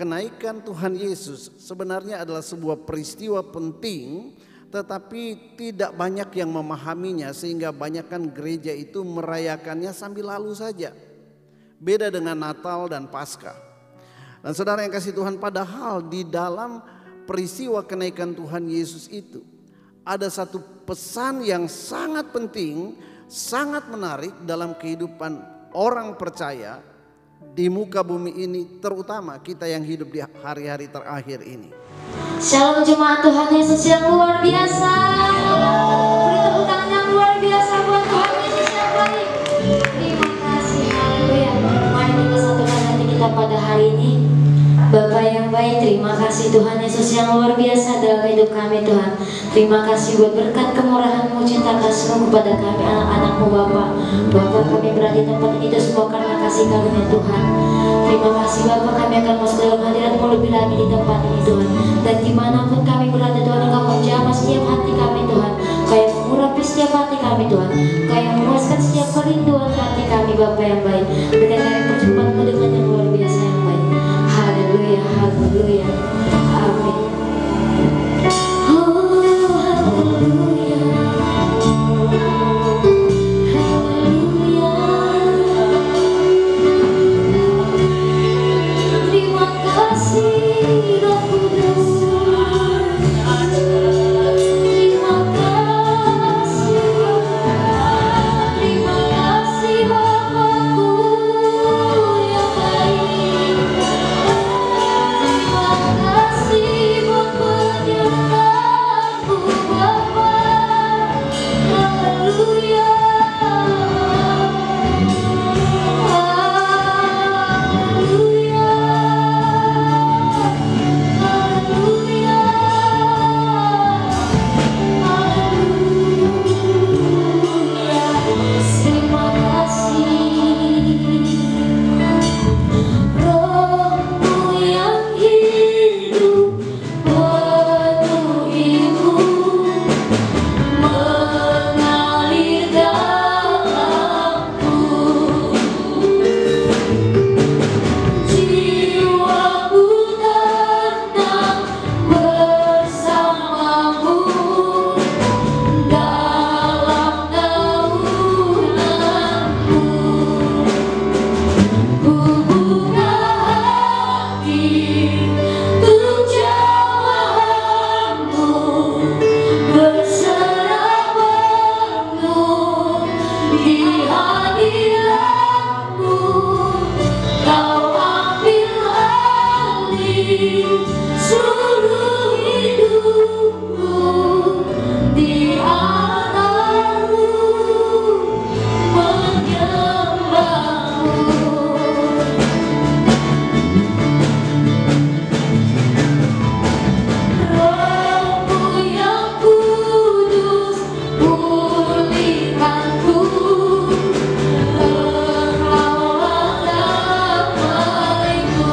kenaikan Tuhan Yesus sebenarnya adalah sebuah peristiwa penting, tetapi tidak banyak yang memahaminya sehingga banyakkan gereja itu merayakannya sambil lalu saja. Beda dengan Natal dan Paskah. Dan saudara yang kasih Tuhan, padahal di dalam peristiwa kenaikan Tuhan Yesus itu ada satu pesan yang sangat penting, sangat menarik dalam kehidupan orang percaya di muka bumi ini, terutama kita yang hidup di hari-hari terakhir ini. Shalom jemaat Tuhan Yesus yang luar biasa. Beri tepuk tangan yang luar biasa buat Tuhan Yesus yang baik. Terima kasih, haleluya. Mari kita satukan hati kita pada hari ini. Bapa yang baik, terima kasih Tuhan Yesus yang luar biasa dalam hidup kami Tuhan. Terima kasih buat berkat kemurahan-Mu, cinta kasih-Mu kepada kami anak-anak-Mu Bapa. Bapa, kami berada di tempat ini itu semua karena kasih karunia Tuhan. Terima kasih Bapa, kami akan masuk dalam hadirat-Mu lebih lagi di tempat ini Tuhan. Dan dimanapun kami berada Tuhan, Engkau menjamah setiap hati kami Tuhan. Kau yang mengurapi setiap hati kami Tuhan. Kau yang memuaskan setiap kerinduan hati kami Bapa yang baik. Dengan dari perjumpaan-Mu dengan yang luar biasa yang baik. Haleluya, haleluya, amin. Oh, haleluya, haleluya. Terima kasih Roh Kudus. Terima kasih, terima kasih Bapakku yang baik. Terima kasih buat penyertaan-Mu Bapa. Haleluya, haleluya, haleluya, haleluya. Terima kasih Roh-Mu yang hidup penuhiku, mengalir dalamku. Jiwaku tenang bersama-Mu dalam naungan-Mu. Ku buka hati untuk jamahan-Mu, berserah penuh di hadirat-Mu. Kau ambil alih seluruh hidupku, di altar-Mu menyembah-Mu. Roh-Mu yang kudus, pulihkanku. Engkaulah damaiku.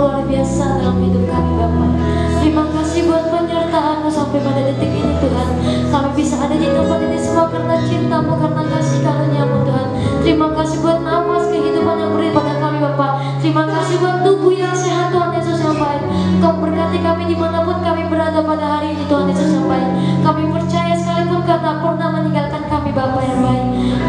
luar biasa dalam hidup kami Bapa. Terima kasih buat penyertaan-Mu sampai pada detik ini Tuhan. Kami bisa ada di tempat ini semua karena cinta-Mu, karena kasih karunia-Mu Tuhan. Terima kasih buat nafas kehidupan yang beri pada kami Bapa. Terima kasih buat tubuh yang sehat Tuhan Yesus yang baik. Kau berkati kami dimanapun kami berada pada hari ini Tuhan Yesus yang baik. Kami percaya sekalipun Kau tak pernah meninggalkan kami Bapa yang baik.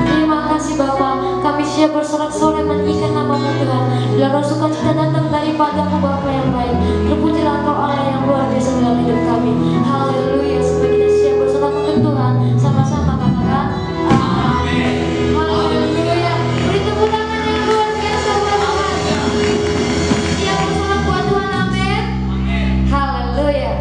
Terima kasih Bapa. Kami siap bersorak-sorai meninggikan nama-Mu Tuhan. Bila roh sukacita datang daripada-Mu Bapa yang baik. Terpujilah Engkau Allah yang luar biasa dalam hidup kami. Haleluya. Sampai kita siap bersorak untuk Tuhan. Sama-sama katakan amin. Haleluya. Beri tepuk tangan yang luar biasa buat Tuhan. Siap bersorak buat Tuhan. Amin. Haleluya.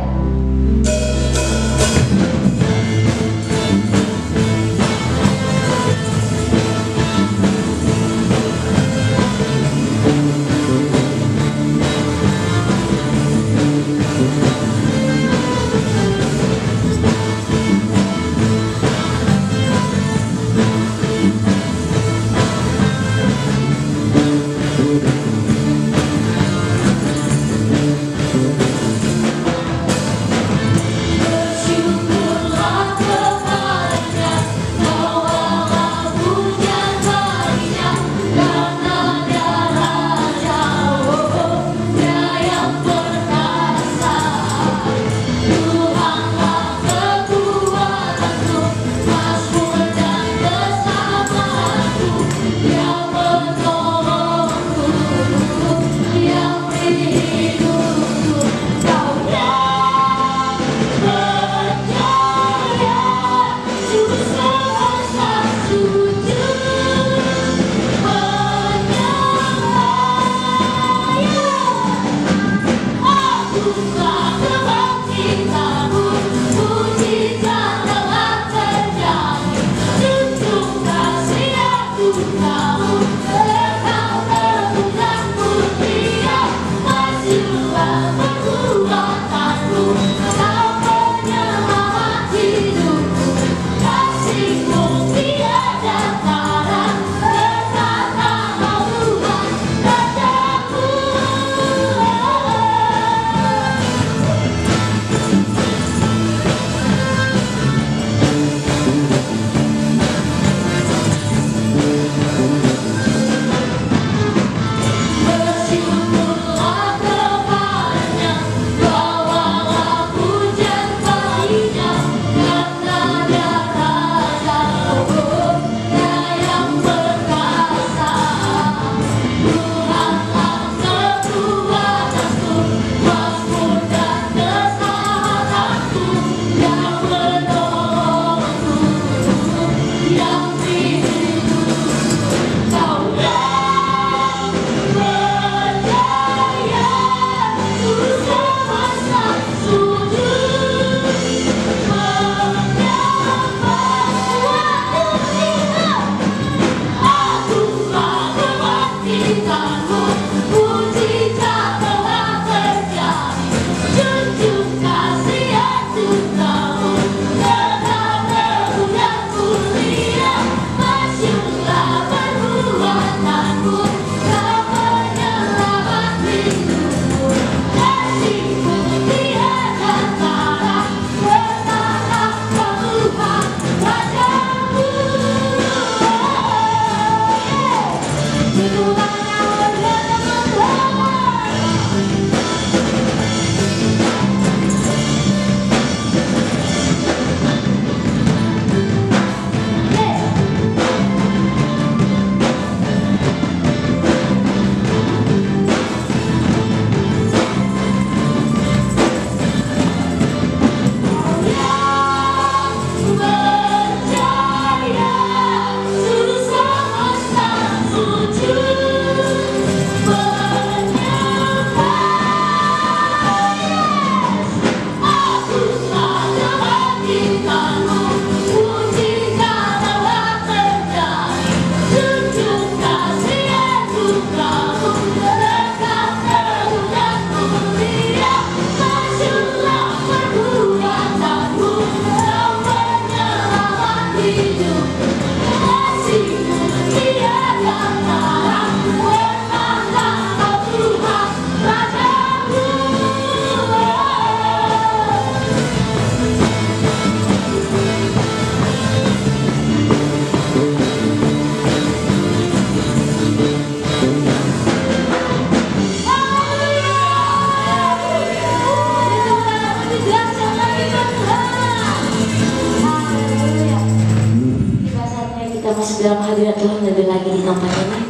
masuk dalam hadirat Tuhan lebih lagi di tempat ini.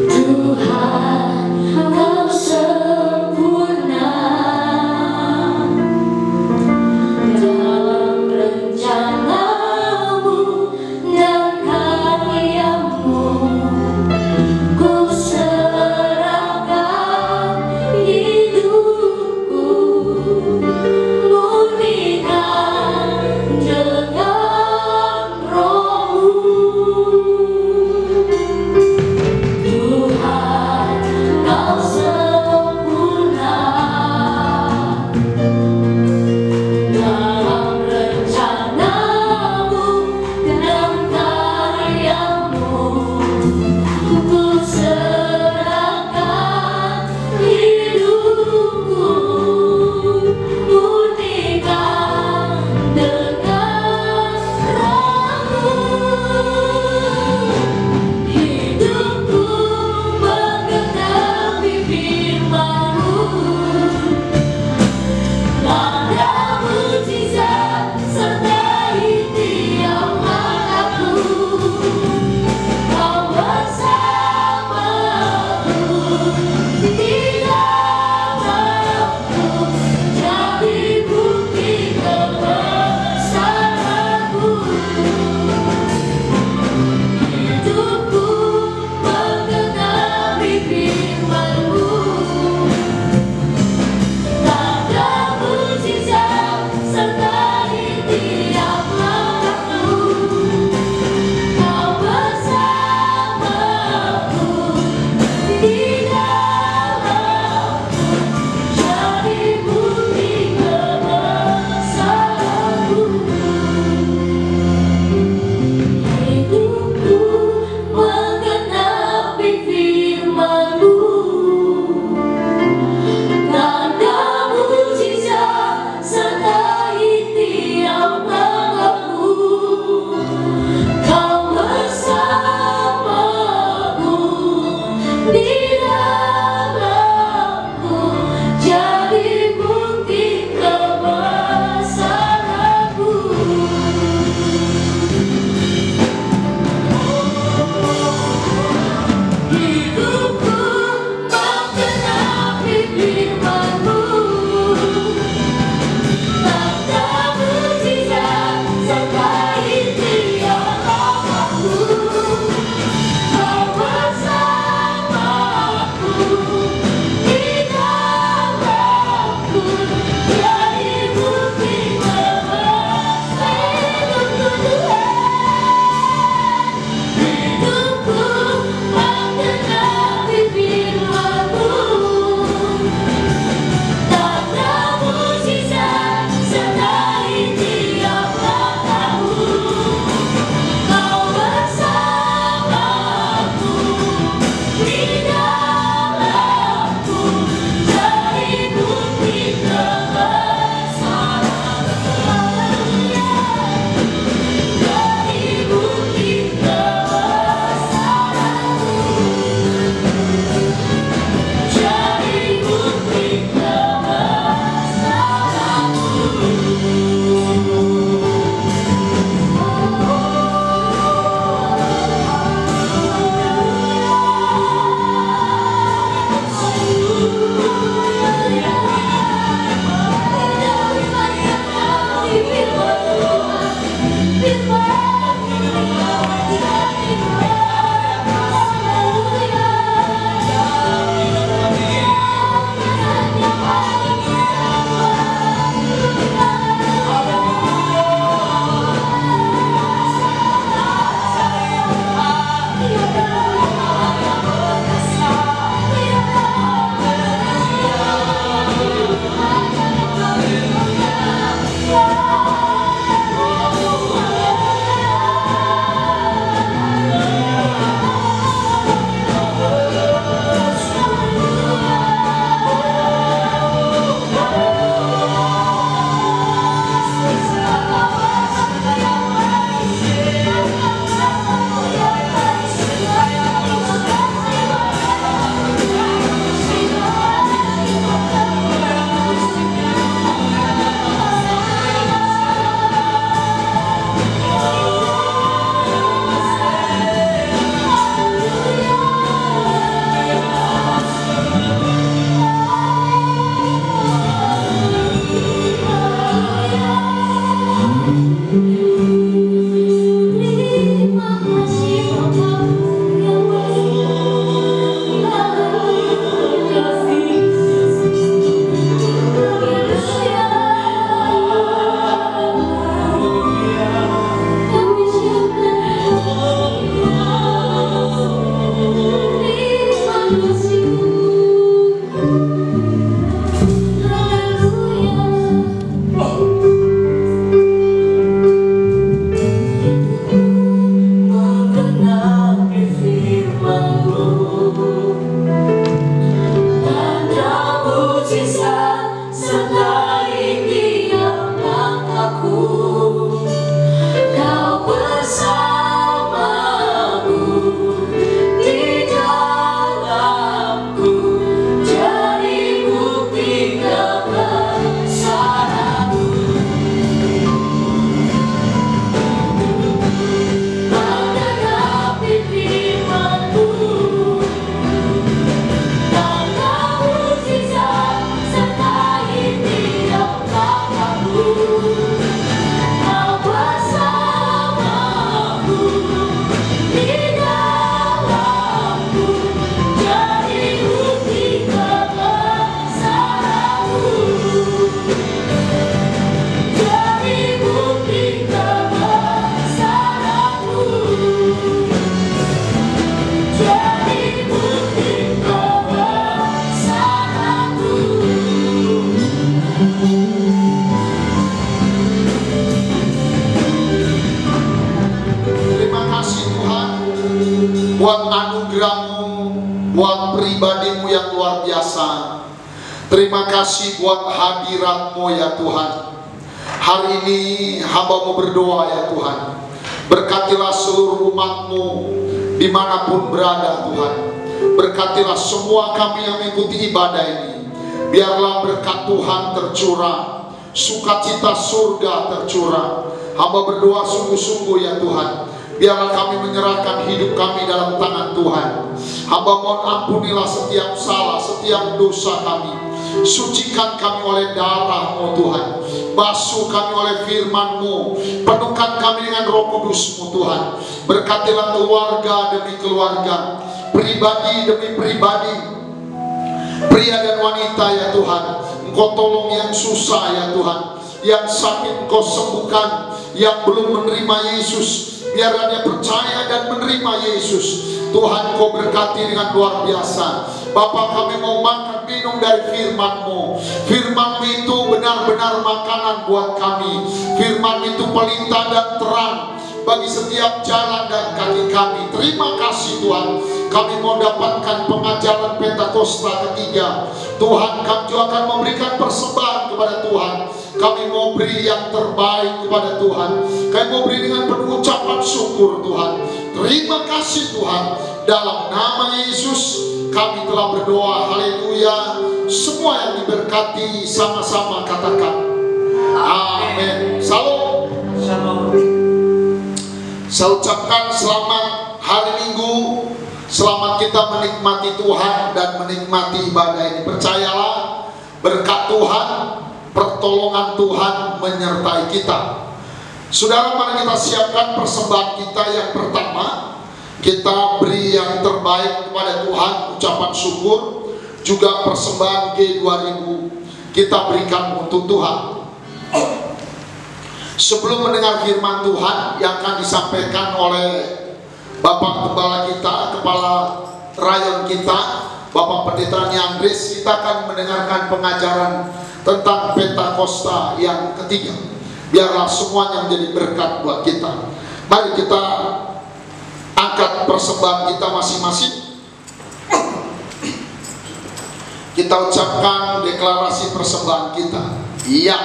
Tuhan, Kau sempurna. kasih Tuhan buat anugerah-Mu, buat pribadi-Mu yang luar biasa. Terima kasih buat hadirat-Mu ya Tuhan. Hari ini hamba-Mu berdoa ya Tuhan, berkatilah seluruh umat-Mu dimanapun berada Tuhan. Berkatilah semua kami yang mengikuti ibadah ini. Biarlah berkat Tuhan tercurah, sukacita surga tercurah. Hamba berdoa sungguh-sungguh ya Tuhan, biarlah kami menyerahkan hidup kami dalam tangan Tuhan. Hamba mohon ampunilah setiap salah, setiap dosa kami. Sucikan kami oleh darah-Mu Tuhan. Basuh kami oleh firman-Mu. Penuhkan kami dengan Roh Kudus-Mu Tuhan. Berkatilah keluarga demi keluarga, pribadi demi pribadi, pria dan wanita ya Tuhan. Engkau tolong yang susah ya Tuhan, yang sakit Engkau sembuhkan, yang belum menerima Yesus biarlah dia percaya dan menerima Yesus. Tuhan Kau berkati dengan luar biasa. Bapa, kami mau makan minum dari firman-Mu. Firman-Mu itu benar-benar makanan buat kami. Firman itu pelita dan terang bagi setiap jalan dan kaki kami. Terima kasih Tuhan, kami mau dapatkan pengajaran Pentakosta ketiga. Tuhan, kami juga akan memberikan persembahan kepada Tuhan. Kami mau beri yang terbaik kepada Tuhan. Kami mau beri dengan penuh ucapan syukur Tuhan. Terima kasih Tuhan. Dalam nama Yesus kami telah berdoa. Haleluya. Semua yang diberkati sama-sama katakan amin. Salam. Saya ucapkan selamat hari Minggu. Selamat kita menikmati Tuhan dan menikmati ibadah ini. Percayalah, berkat Tuhan, pertolongan Tuhan menyertai kita. Saudara, mari kita siapkan persembahan kita yang pertama. Kita beri yang terbaik kepada Tuhan, ucapan syukur. Juga persembahan G2000 kita berikan untuk Tuhan. Sebelum mendengar firman Tuhan yang akan disampaikan oleh Bapak Gembala kita, Kepala Rayon kita, Bapak Pendeta Andres, kita akan mendengarkan pengajaran tentang Pentakosta yang ketiga. Biarlah semuanya menjadi berkat buat kita. Mari kita angkat persembahan kita masing-masing. Kita ucapkan deklarasi persembahan kita. Iya,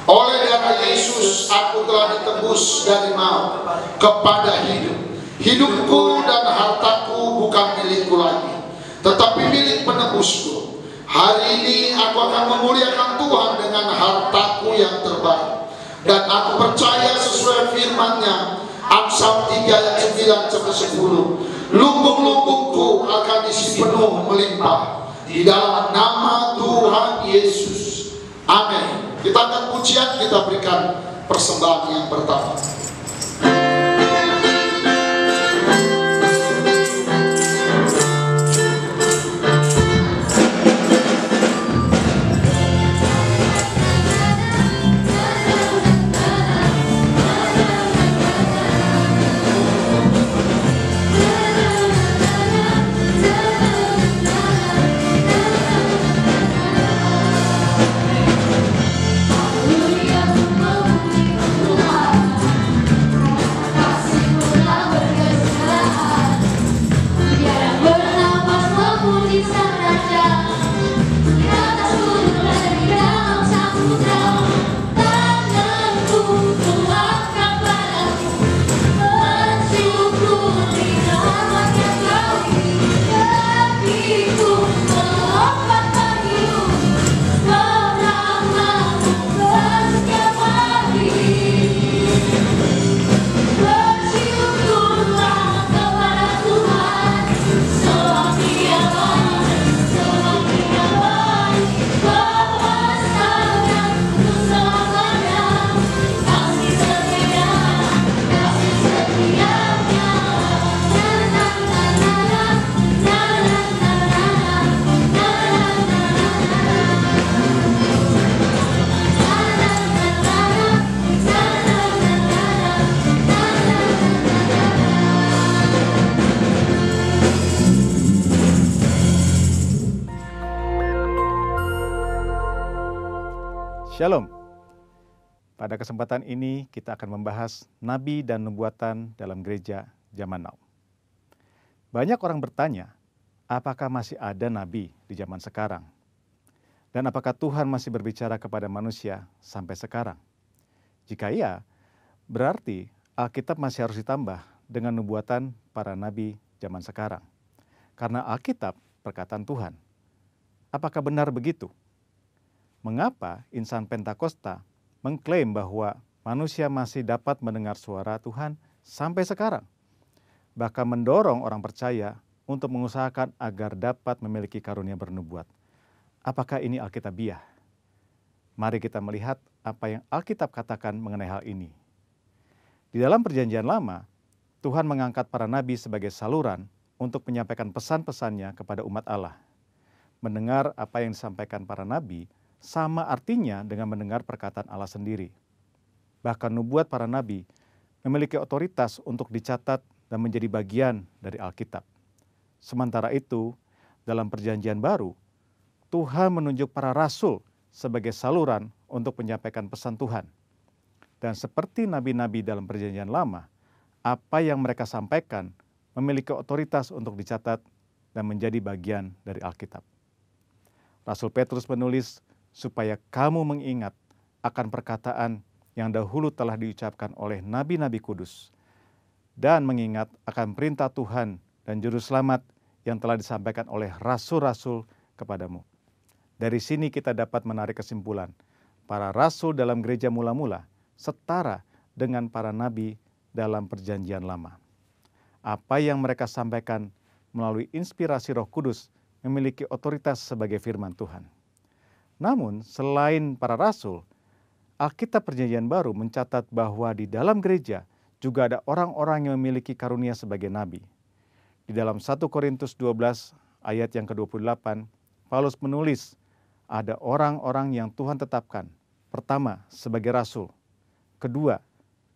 oleh darah Yesus aku telah ditebus dari maut kepada hidup. Hidupku dan hartaku bukan milikku lagi, tetapi milik penebusku. Hari ini aku akan memuliakan Tuhan dengan hartaku yang terbaik. Dan aku percaya sesuai firman-Nya, Amsal 3 ayat 9 sampai 10, lumbung-lumbungku akan isi penuh melimpah di dalam nama Tuhan Yesus. Amin. Kita akan pujian, kita berikan persembahan yang pertama. Shalom. Pada kesempatan ini kita akan membahas nabi dan nubuatan dalam gereja zaman now. Banyak orang bertanya, apakah masih ada nabi di zaman sekarang? Dan apakah Tuhan masih berbicara kepada manusia sampai sekarang? Jika iya, berarti Alkitab masih harus ditambah dengan nubuatan para nabi zaman sekarang. Karena Alkitab perkataan Tuhan. Apakah benar begitu? Mengapa insan Pentakosta mengklaim bahwa manusia masih dapat mendengar suara Tuhan sampai sekarang? Bahkan mendorong orang percaya untuk mengusahakan agar dapat memiliki karunia bernubuat. Apakah ini Alkitabiah? Mari kita melihat apa yang Alkitab katakan mengenai hal ini. Di dalam Perjanjian Lama, Tuhan mengangkat para nabi sebagai saluran untuk menyampaikan pesan-pesannya kepada umat Allah. Mendengar apa yang disampaikan para nabi sama artinya dengan mendengar perkataan Allah sendiri. Bahkan nubuat para nabi memiliki otoritas untuk dicatat dan menjadi bagian dari Alkitab. Sementara itu, dalam Perjanjian Baru, Tuhan menunjuk para rasul sebagai saluran untuk menyampaikan pesan Tuhan. Dan seperti nabi-nabi dalam Perjanjian Lama, apa yang mereka sampaikan memiliki otoritas untuk dicatat dan menjadi bagian dari Alkitab. Rasul Petrus menulis supaya kamu mengingat akan perkataan yang dahulu telah diucapkan oleh nabi-nabi kudus, dan mengingat akan perintah Tuhan dan juru selamat yang telah disampaikan oleh rasul-rasul kepadamu. Dari sini kita dapat menarik kesimpulan, para rasul dalam gereja mula-mula setara dengan para nabi dalam Perjanjian Lama. Apa yang mereka sampaikan melalui inspirasi Roh Kudus memiliki otoritas sebagai firman Tuhan. Namun, selain para rasul, Alkitab Perjanjian Baru mencatat bahwa di dalam gereja juga ada orang-orang yang memiliki karunia sebagai nabi. Di dalam 1 Korintus 12 ayat yang ke-28, Paulus menulis, ada orang-orang yang Tuhan tetapkan. Pertama, sebagai rasul. Kedua,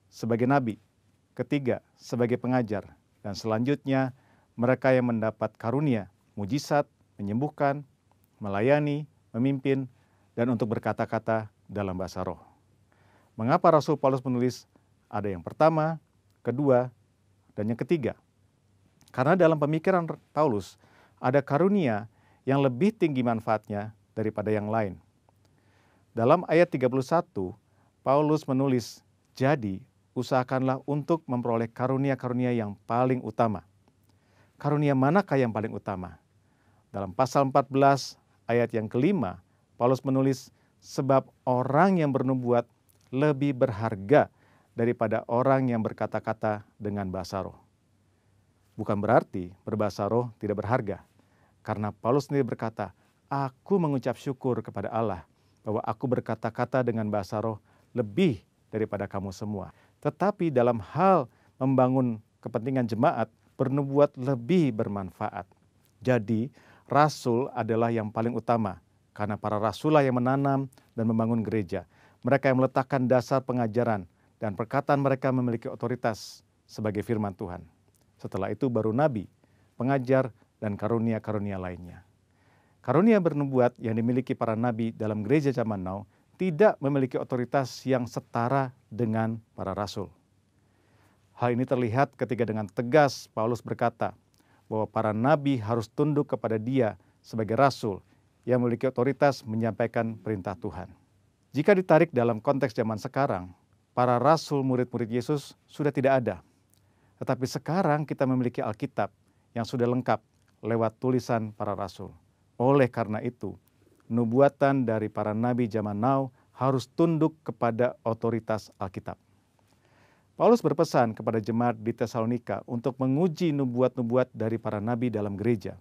sebagai nabi. Ketiga, sebagai pengajar. Dan selanjutnya, mereka yang mendapat karunia, mujizat, menyembuhkan, melayani, memimpin, dan untuk berkata-kata dalam bahasa roh. Mengapa Rasul Paulus menulis ada yang pertama, kedua, dan yang ketiga? Karena dalam pemikiran Paulus ada karunia yang lebih tinggi manfaatnya daripada yang lain. Dalam ayat 31, Paulus menulis, jadi usahakanlah untuk memperoleh karunia-karunia yang paling utama. Karunia manakah yang paling utama? Dalam pasal 14 ayat yang kelima, Paulus menulis, sebab orang yang bernubuat lebih berharga daripada orang yang berkata-kata dengan bahasa roh. Bukan berarti berbahasa roh tidak berharga. Karena Paulus sendiri berkata, aku mengucap syukur kepada Allah bahwa aku berkata-kata dengan bahasa roh lebih daripada kamu semua. Tetapi dalam hal membangun kepentingan jemaat, bernubuat lebih bermanfaat. Jadi, rasul adalah yang paling utama. Karena para rasul lah yang menanam dan membangun gereja. Mereka yang meletakkan dasar pengajaran dan perkataan mereka memiliki otoritas sebagai firman Tuhan. Setelah itu baru nabi, pengajar, dan karunia-karunia lainnya. Karunia bernubuat yang dimiliki para nabi dalam gereja zaman now tidak memiliki otoritas yang setara dengan para rasul. Hal ini terlihat ketika dengan tegas Paulus berkata bahwa para nabi harus tunduk kepada dia sebagai rasul yang memiliki otoritas menyampaikan perintah Tuhan. Jika ditarik dalam konteks zaman sekarang, para rasul murid-murid Yesus sudah tidak ada. Tetapi sekarang kita memiliki Alkitab yang sudah lengkap lewat tulisan para rasul. Oleh karena itu, nubuatan dari para nabi zaman now harus tunduk kepada otoritas Alkitab. Paulus berpesan kepada jemaat di Tesalonika untuk menguji nubuat-nubuat dari para nabi dalam gereja.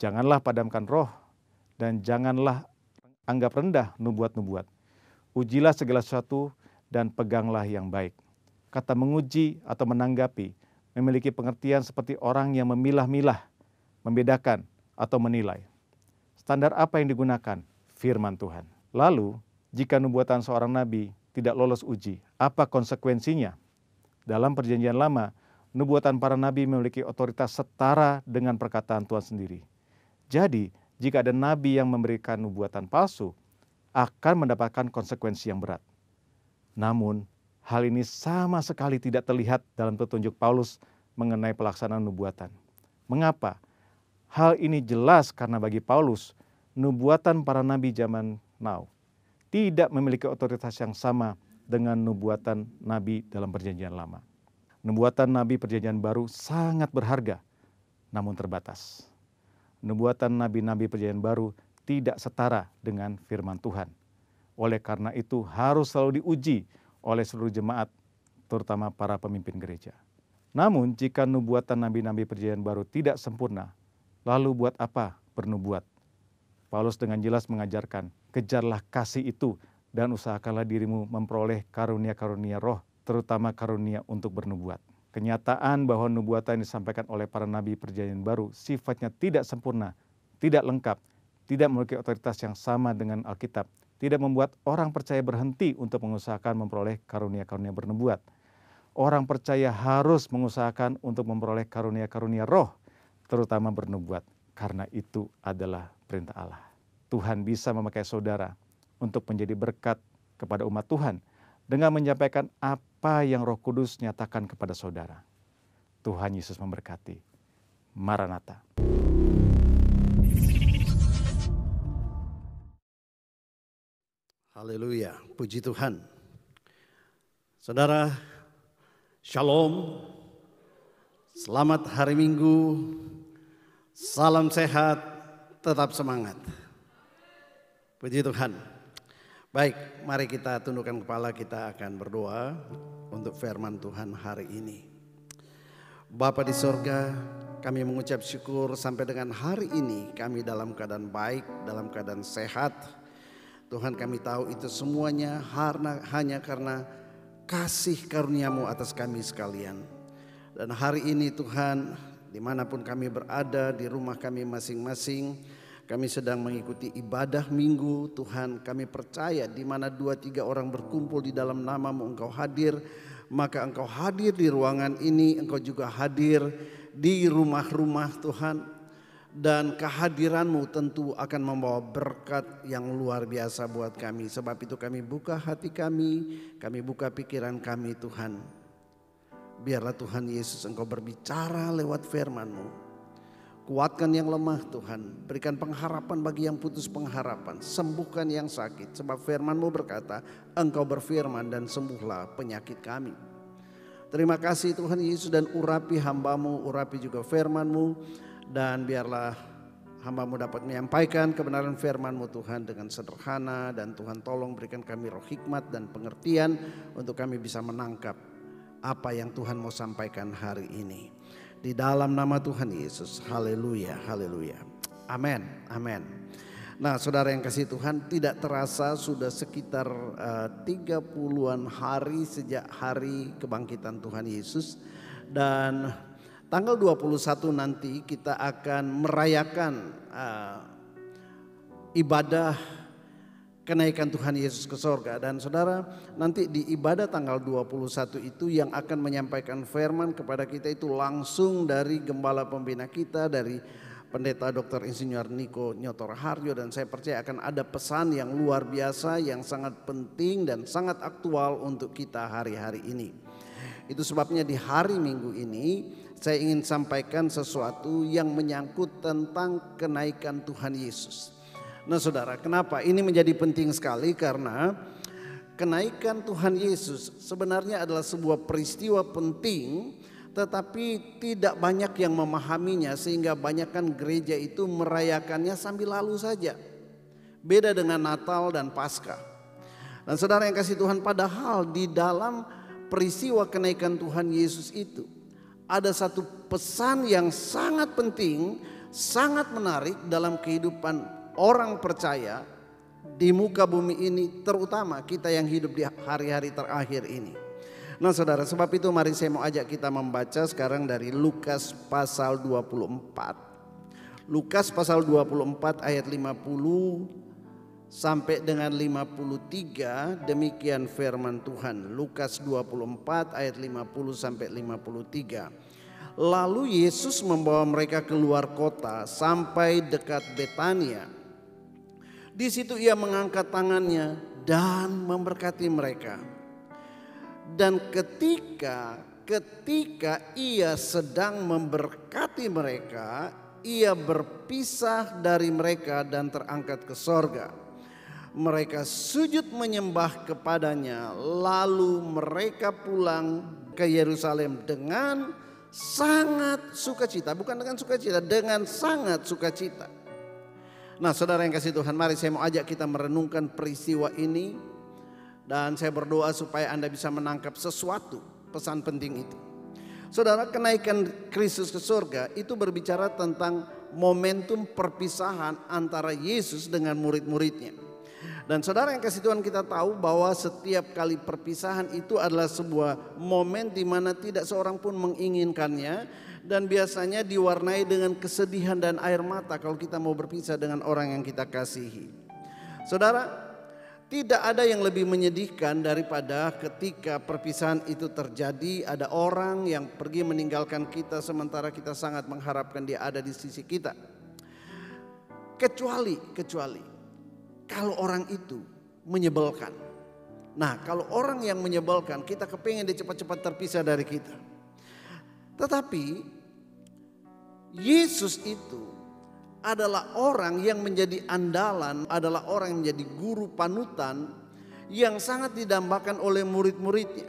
Janganlah padamkan roh dan janganlah anggap rendah nubuat-nubuat. Ujilah segala sesuatu dan peganglah yang baik. Kata menguji atau menanggapi memiliki pengertian seperti orang yang memilah-milah, membedakan atau menilai. Standar apa yang digunakan? Firman Tuhan. Lalu, jika nubuatan seorang nabi tidak lolos uji, apa konsekuensinya? Dalam Perjanjian Lama, nubuatan para nabi memiliki otoritas setara dengan perkataan Tuhan sendiri. Jadi, jika ada nabi yang memberikan nubuatan palsu, akan mendapatkan konsekuensi yang berat. Namun, hal ini sama sekali tidak terlihat dalam petunjuk Paulus mengenai pelaksanaan nubuatan. Mengapa? Hal ini jelas karena bagi Paulus, nubuatan para nabi zaman now tidak memiliki otoritas yang sama dengan nubuatan nabi dalam perjanjian lama. Nubuatan nabi perjanjian baru sangat berharga, namun terbatas. Nubuatan nabi-nabi perjanjian baru tidak setara dengan firman Tuhan. Oleh karena itu harus selalu diuji oleh seluruh jemaat, terutama para pemimpin gereja. Namun jika nubuatan nabi-nabi perjanjian baru tidak sempurna, lalu buat apa bernubuat? Paulus dengan jelas mengajarkan, kejarlah kasih itu dan usahakanlah dirimu memperoleh karunia-karunia roh, terutama karunia untuk bernubuat. Kenyataan bahwa nubuatan yang disampaikan oleh para nabi perjanjian baru sifatnya tidak sempurna, tidak lengkap, tidak memiliki otoritas yang sama dengan Alkitab, tidak membuat orang percaya berhenti untuk mengusahakan memperoleh karunia-karunia bernubuat. Orang percaya harus mengusahakan untuk memperoleh karunia-karunia roh, terutama bernubuat, karena itu adalah perintah Allah. Tuhan bisa memakai saudara untuk menjadi berkat kepada umat Tuhan dengan menyampaikan apa yang Roh Kudus nyatakan kepada saudara. Tuhan Yesus memberkati. Maranatha. Haleluya, puji Tuhan. Saudara, shalom, selamat hari Minggu, salam sehat, tetap semangat. Puji Tuhan. Baik, mari kita tundukkan kepala, kita akan berdoa untuk firman Tuhan hari ini. Bapa di sorga, kami mengucap syukur sampai dengan hari ini kami dalam keadaan baik, dalam keadaan sehat. Tuhan, kami tahu itu semuanya hanya karena kasih karunia-Mu atas kami sekalian. Dan hari ini Tuhan, dimanapun kami berada, di rumah kami masing-masing, kami sedang mengikuti ibadah minggu. Tuhan, kami percaya di mana 2-3 orang berkumpul di dalam nama-Mu, Engkau hadir. Maka Engkau hadir di ruangan ini, Engkau juga hadir di rumah-rumah Tuhan. Dan kehadiran-Mu tentu akan membawa berkat yang luar biasa buat kami. Sebab itu kami buka hati kami buka pikiran kami Tuhan. Biarlah Tuhan Yesus Engkau berbicara lewat firman-Mu. Kuatkan yang lemah Tuhan, berikan pengharapan bagi yang putus pengharapan, sembuhkan yang sakit. Sebab firman-Mu berkata, Engkau berfirman dan sembuhlah penyakit kami. Terima kasih Tuhan Yesus, dan urapi hamba-Mu, urapi juga firman-Mu. Dan biarlah hamba-Mu dapat menyampaikan kebenaran firman-Mu Tuhan dengan sederhana. Dan Tuhan tolong berikan kami roh hikmat dan pengertian untuk kami bisa menangkap apa yang Tuhan mau sampaikan hari ini. Di dalam nama Tuhan Yesus, haleluya, haleluya, amin, amin. Nah saudara yang kasih Tuhan, tidak terasa sudah sekitar 30-an hari sejak hari kebangkitan Tuhan Yesus. Dan tanggal 21 nanti kita akan merayakan ibadah kenaikan Tuhan Yesus ke sorga. Dan saudara, nanti di ibadah tanggal 21 itu yang akan menyampaikan firman kepada kita itu langsung dari gembala pembina kita, dari Pendeta Dr. Insinyur Niko Nyotor Harjo. Dan saya percaya akan ada pesan yang luar biasa, yang sangat penting dan sangat aktual untuk kita hari-hari ini. Itu sebabnya di hari Minggu ini saya ingin sampaikan sesuatu yang menyangkut tentang kenaikan Tuhan Yesus. Nah saudara, kenapa ini menjadi penting sekali? Karena kenaikan Tuhan Yesus sebenarnya adalah sebuah peristiwa penting, tetapi tidak banyak yang memahaminya, sehingga banyakkan gereja itu merayakannya sambil lalu saja. Beda dengan Natal dan Paskah. Dan saudara yang kasih Tuhan, padahal di dalam peristiwa kenaikan Tuhan Yesus itu ada satu pesan yang sangat penting, sangat menarik dalam kehidupan orang percaya di muka bumi ini, terutama kita yang hidup di hari-hari terakhir ini. Nah saudara, sebab itu mari saya mau ajak kita membaca sekarang dari Lukas pasal 24. Lukas pasal 24 ayat 50 sampai dengan 53, demikian firman Tuhan. Lukas 24 ayat 50 sampai 53. Lalu Yesus membawa mereka keluar kota sampai dekat Betania. Di situ ia mengangkat tangannya dan memberkati mereka. Dan ketika ia sedang memberkati mereka, ia berpisah dari mereka dan terangkat ke sorga. Mereka sujud menyembah kepadanya, lalu mereka pulang ke Yerusalem dengan sangat sukacita. Bukan dengan sukacita, dengan sangat sukacita. Nah, saudara yang kasih Tuhan, mari saya mau ajak kita merenungkan peristiwa ini. Dan saya berdoa supaya Anda bisa menangkap sesuatu pesan penting itu. Saudara, kenaikan Kristus ke surga itu berbicara tentang momentum perpisahan antara Yesus dengan murid-muridnya. Dan saudara yang kasih Tuhan, kita tahu bahwa setiap kali perpisahan itu adalah sebuah momen di mana tidak seorang pun menginginkannya. Dan biasanya diwarnai dengan kesedihan dan air mata kalau kita mau berpisah dengan orang yang kita kasihi. Saudara, tidak ada yang lebih menyedihkan daripada ketika perpisahan itu terjadi. Ada orang yang pergi meninggalkan kita sementara kita sangat mengharapkan dia ada di sisi kita. Kecuali kalau orang itu menyebalkan. Nah, kalau orang yang menyebalkan, kita kepingin dia cepat-cepat terpisah dari kita. Tetapi Yesus itu adalah orang yang menjadi andalan, adalah orang yang menjadi guru panutan yang sangat didambakan oleh murid-muridnya.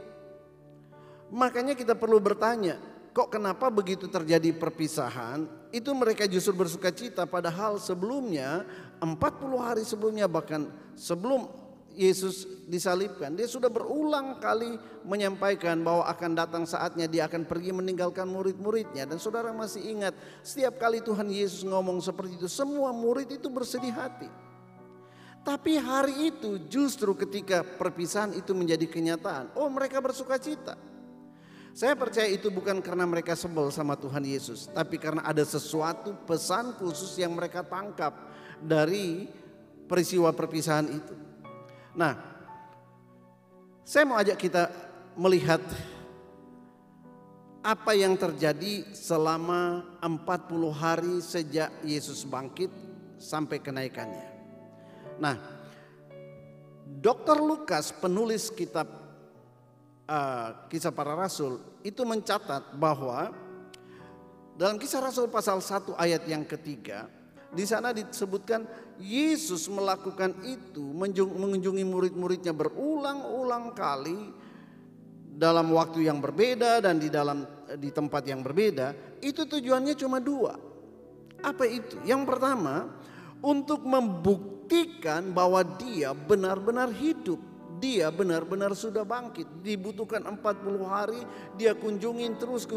Makanya kita perlu bertanya, kok kenapa begitu terjadi perpisahan? Itu mereka justru bersuka cita, padahal sebelumnya 40 hari sebelumnya, bahkan sebelum Yesus disalibkan, dia sudah berulang kali menyampaikan bahwa akan datang saatnya dia akan pergi meninggalkan murid-muridnya. Dan saudara masih ingat, setiap kali Tuhan Yesus ngomong seperti itu, semua murid itu bersedih hati. Tapi hari itu justru ketika perpisahan itu menjadi kenyataan, oh mereka bersuka cita. Saya percaya itu bukan karena mereka sebel sama Tuhan Yesus, tapi karena ada sesuatu pesan khusus yang mereka tangkap dari peristiwa perpisahan itu. Nah, saya mau ajak kita melihat apa yang terjadi selama 40 hari sejak Yesus bangkit sampai kenaikannya. Nah, Dr. Lukas, penulis kitab Kisah Para Rasul, itu mencatat bahwa dalam Kisah Rasul pasal 1 ayat yang ketiga, di sana disebutkan Yesus melakukan itu, mengunjungi murid-muridnya berulang-ulang kali dalam waktu yang berbeda dan di tempat yang berbeda. Itu tujuannya cuma dua. Apa itu? Yang pertama, untuk membuktikan bahwa dia benar-benar hidup. Dia benar-benar sudah bangkit. Dibutuhkan 40 hari, dia kunjungin terus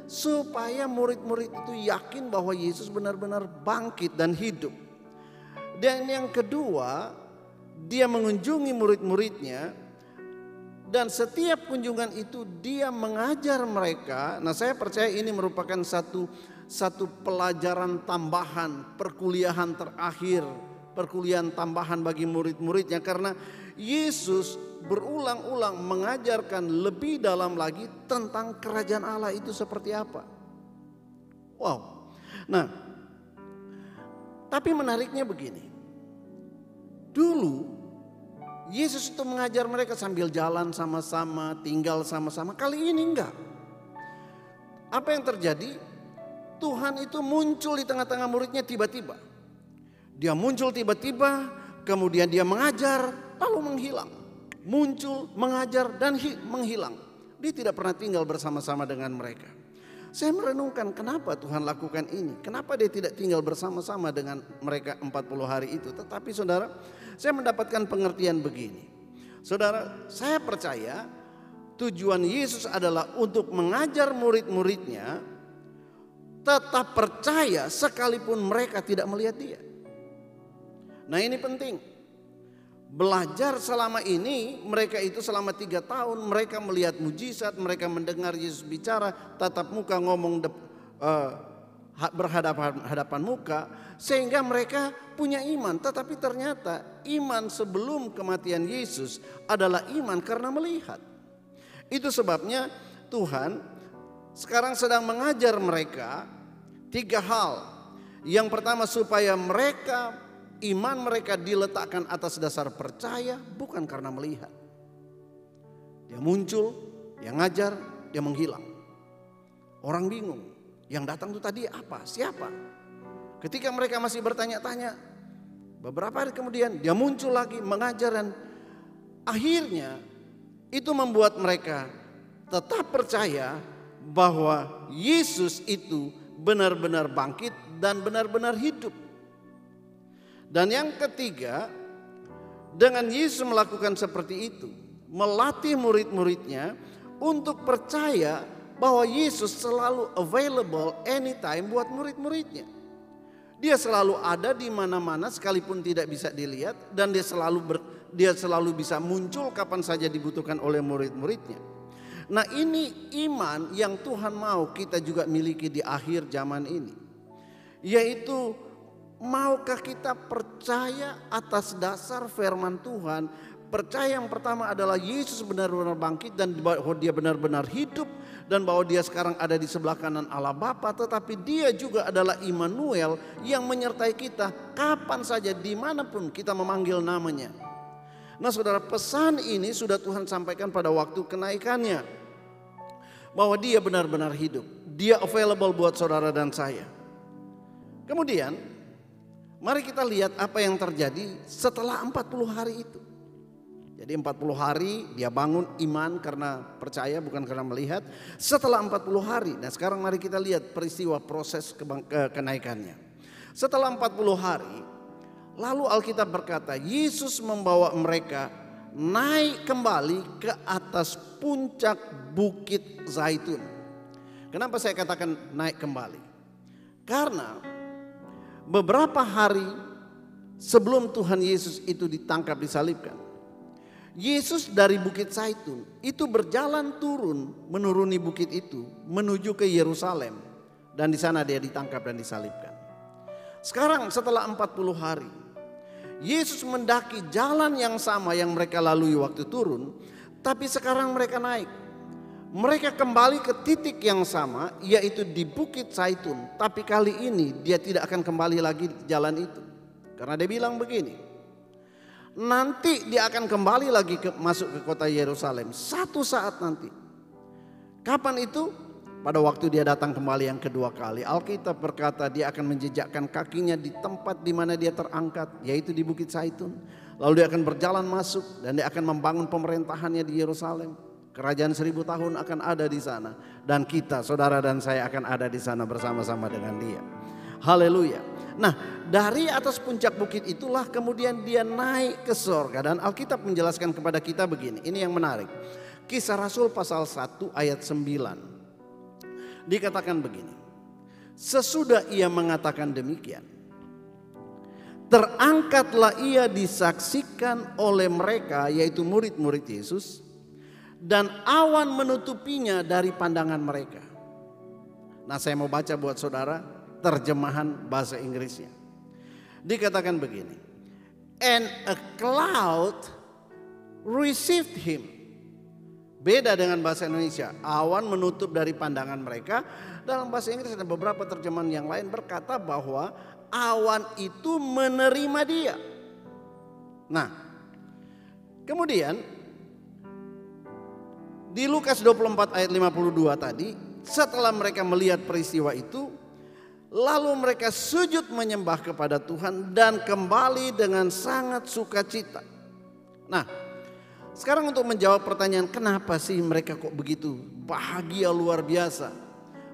supaya murid-murid itu yakin bahwa Yesus benar-benar bangkit dan hidup. Dan yang kedua, dia mengunjungi murid-muridnya, dan setiap kunjungan itu dia mengajar mereka. Nah, saya percaya ini merupakan satu pelajaran tambahan, perkuliahan terakhir, perkuliahan tambahan bagi murid-muridnya, karena Yesus berulang-ulang mengajarkan lebih dalam lagi tentang kerajaan Allah itu seperti apa. Wow. Nah, tapi menariknya begini. Dulu Yesus itu mengajar mereka sambil jalan sama-sama, tinggal sama-sama. Kali ini enggak. Apa yang terjadi? Tuhan itu muncul di tengah-tengah muridnya tiba-tiba. Dia muncul tiba-tiba, kemudian dia mengajar, lalu menghilang. Muncul, mengajar, dan menghilang. Dia tidak pernah tinggal bersama-sama dengan mereka. Saya merenungkan kenapa Tuhan lakukan ini. Kenapa dia tidak tinggal bersama-sama dengan mereka 40 hari itu. Tetapi saudara, saya mendapatkan pengertian begini. Saudara, saya percaya tujuan Yesus adalah untuk mengajar murid-muridnya tetap percaya sekalipun mereka tidak melihat dia. Nah, ini penting. Belajar selama ini, mereka itu selama 3 tahun mereka melihat mujizat, mereka mendengar Yesus bicara tatap muka, ngomong berhadapan muka, sehingga mereka punya iman. Tetapi ternyata iman sebelum kematian Yesus adalah iman karena melihat. Itu sebabnya Tuhan sekarang sedang mengajar mereka 3 hal. Yang pertama, supaya iman mereka diletakkan atas dasar percaya, bukan karena melihat. Dia muncul, dia ngajar, dia menghilang. Orang bingung, yang datang itu tadi apa? Siapa? Ketika mereka masih bertanya-tanya, beberapa hari kemudian dia muncul lagi mengajar, dan akhirnya itu membuat mereka tetap percaya bahwa Yesus itu benar-benar bangkit dan benar-benar hidup. Dan yang ketiga, dengan Yesus melakukan seperti itu, melatih murid-muridnya untuk percaya bahwa Yesus selalu available anytime buat murid-muridnya. Dia selalu ada di mana-mana sekalipun tidak bisa dilihat, dan dia selalu bisa muncul kapan saja dibutuhkan oleh murid-muridnya. Nah, ini iman yang Tuhan mau kita juga miliki di akhir zaman ini. Yaitu, maukah kita percaya atas dasar firman Tuhan? Percaya yang pertama adalah Yesus benar-benar bangkit dan bahwa dia benar-benar hidup, dan bahwa dia sekarang ada di sebelah kanan Allah Bapa, tetapi dia juga adalah Immanuel yang menyertai kita kapan saja dimanapun kita memanggil namanya. Nah saudara, pesan ini sudah Tuhan sampaikan pada waktu kenaikannya, bahwa dia benar-benar hidup, dia available buat saudara dan saya. Kemudian mari kita lihat apa yang terjadi setelah 40 hari itu. Jadi 40 hari dia bangun iman karena percaya, bukan karena melihat. Setelah 40 hari, nah sekarang mari kita lihat peristiwa proses kenaikannya. Setelah 40 hari, lalu Alkitab berkata Yesus membawa mereka naik kembali ke atas puncak Bukit Zaitun. Kenapa saya katakan naik kembali? Karena beberapa hari sebelum Tuhan Yesus itu ditangkap, disalibkan, Yesus dari Bukit Zaitun itu berjalan turun, menuruni bukit itu menuju ke Yerusalem, dan di sana dia ditangkap dan disalibkan. Sekarang setelah 40 hari, Yesus mendaki jalan yang sama yang mereka lalui waktu turun, tapi sekarang mereka naik. Mereka kembali ke titik yang sama, yaitu di Bukit Zaitun, tapi kali ini dia tidak akan kembali lagi di jalan itu. Karena dia bilang begini, nanti dia akan kembali lagi masuk ke kota Yerusalem satu saat nanti. Kapan itu? Pada waktu dia datang kembali yang kedua kali. Alkitab berkata dia akan menjejakkan kakinya di tempat di mana dia terangkat, yaitu di Bukit Zaitun. Lalu dia akan berjalan masuk dan dia akan membangun pemerintahannya di Yerusalem. Kerajaan 1000 tahun akan ada di sana, dan kita, saudara dan saya, akan ada di sana bersama-sama dengan dia. Haleluya. Nah, dari atas puncak bukit itulah kemudian dia naik ke sorga, dan Alkitab menjelaskan kepada kita begini. Ini yang menarik. Kisah Rasul pasal 1 ayat 9. Dikatakan begini. Sesudah ia mengatakan demikian, terangkatlah ia disaksikan oleh mereka, yaitu murid-murid Yesus, dan awan menutupinya dari pandangan mereka. Nah, saya mau baca buat saudara terjemahan bahasa Inggrisnya. Dikatakan begini, and a cloud received him. Beda dengan bahasa Indonesia, awan menutup dari pandangan mereka. Dalam bahasa Inggris ada beberapa terjemahan yang lain berkata bahwa awan itu menerima dia. Nah, kemudian di Lukas 24 ayat 52 tadi, setelah mereka melihat peristiwa itu, lalu mereka sujud menyembah kepada Tuhan dan kembali dengan sangat sukacita. Nah, sekarang untuk menjawab pertanyaan kenapa sih mereka kok begitu bahagia luar biasa,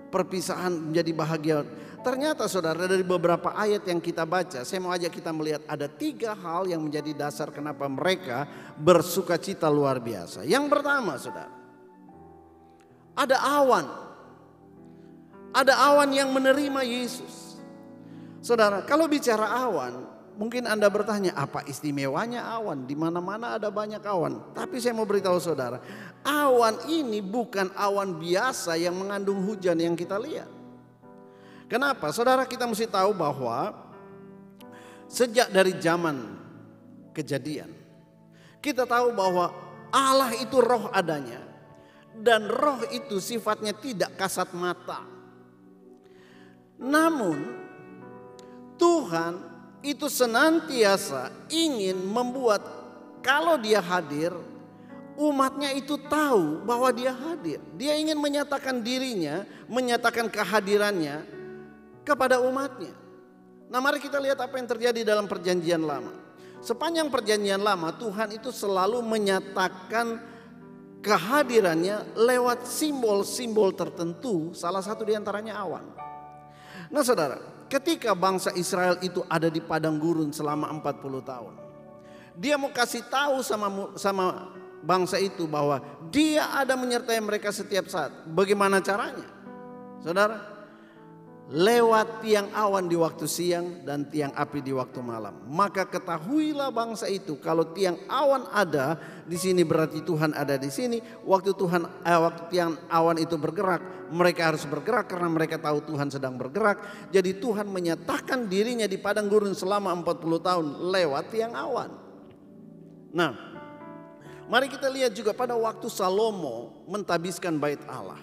perpisahan menjadi bahagia. Ternyata saudara, dari beberapa ayat yang kita baca, saya mau ajak kita melihat ada 3 hal yang menjadi dasar kenapa mereka bersukacita luar biasa. Yang pertama saudara, ada awan. Ada awan yang menerima Yesus. Saudara, kalau bicara awan, mungkin Anda bertanya, apa istimewanya awan? Di mana-mana ada banyak awan. Tapi saya mau beritahu saudara, awan ini bukan awan biasa yang mengandung hujan yang kita lihat. Kenapa? Saudara, kita mesti tahu bahwa sejak dari zaman Kejadian, kita tahu bahwa Allah itu roh adanya, dan roh itu sifatnya tidak kasat mata. Namun Tuhan itu senantiasa ingin membuat kalau dia hadir, umatnya itu tahu bahwa dia hadir. Dia ingin menyatakan dirinya, menyatakan kehadirannya kepada umatnya. Nah, mari kita lihat apa yang terjadi dalam perjanjian lama. Sepanjang perjanjian lama, Tuhan itu selalu menyatakan kehadirannya lewat simbol-simbol tertentu, salah satu diantaranya awan. Nah saudara, ketika bangsa Israel itu ada di padang gurun selama 40 tahun, dia mau kasih tahu sama bangsa itu bahwa dia ada menyertai mereka setiap saat. Bagaimana caranya? Saudara, lewat tiang awan di waktu siang dan tiang api di waktu malam. Maka ketahuilah bangsa itu kalau tiang awan ada di sini berarti Tuhan ada di sini. Waktu tiang awan itu bergerak, mereka harus bergerak karena mereka tahu Tuhan sedang bergerak. Jadi Tuhan menyatakan dirinya di padang gurun selama 40 tahun lewat tiang awan. Nah, mari kita lihat juga pada waktu Salomo mentabiskan bait Allah.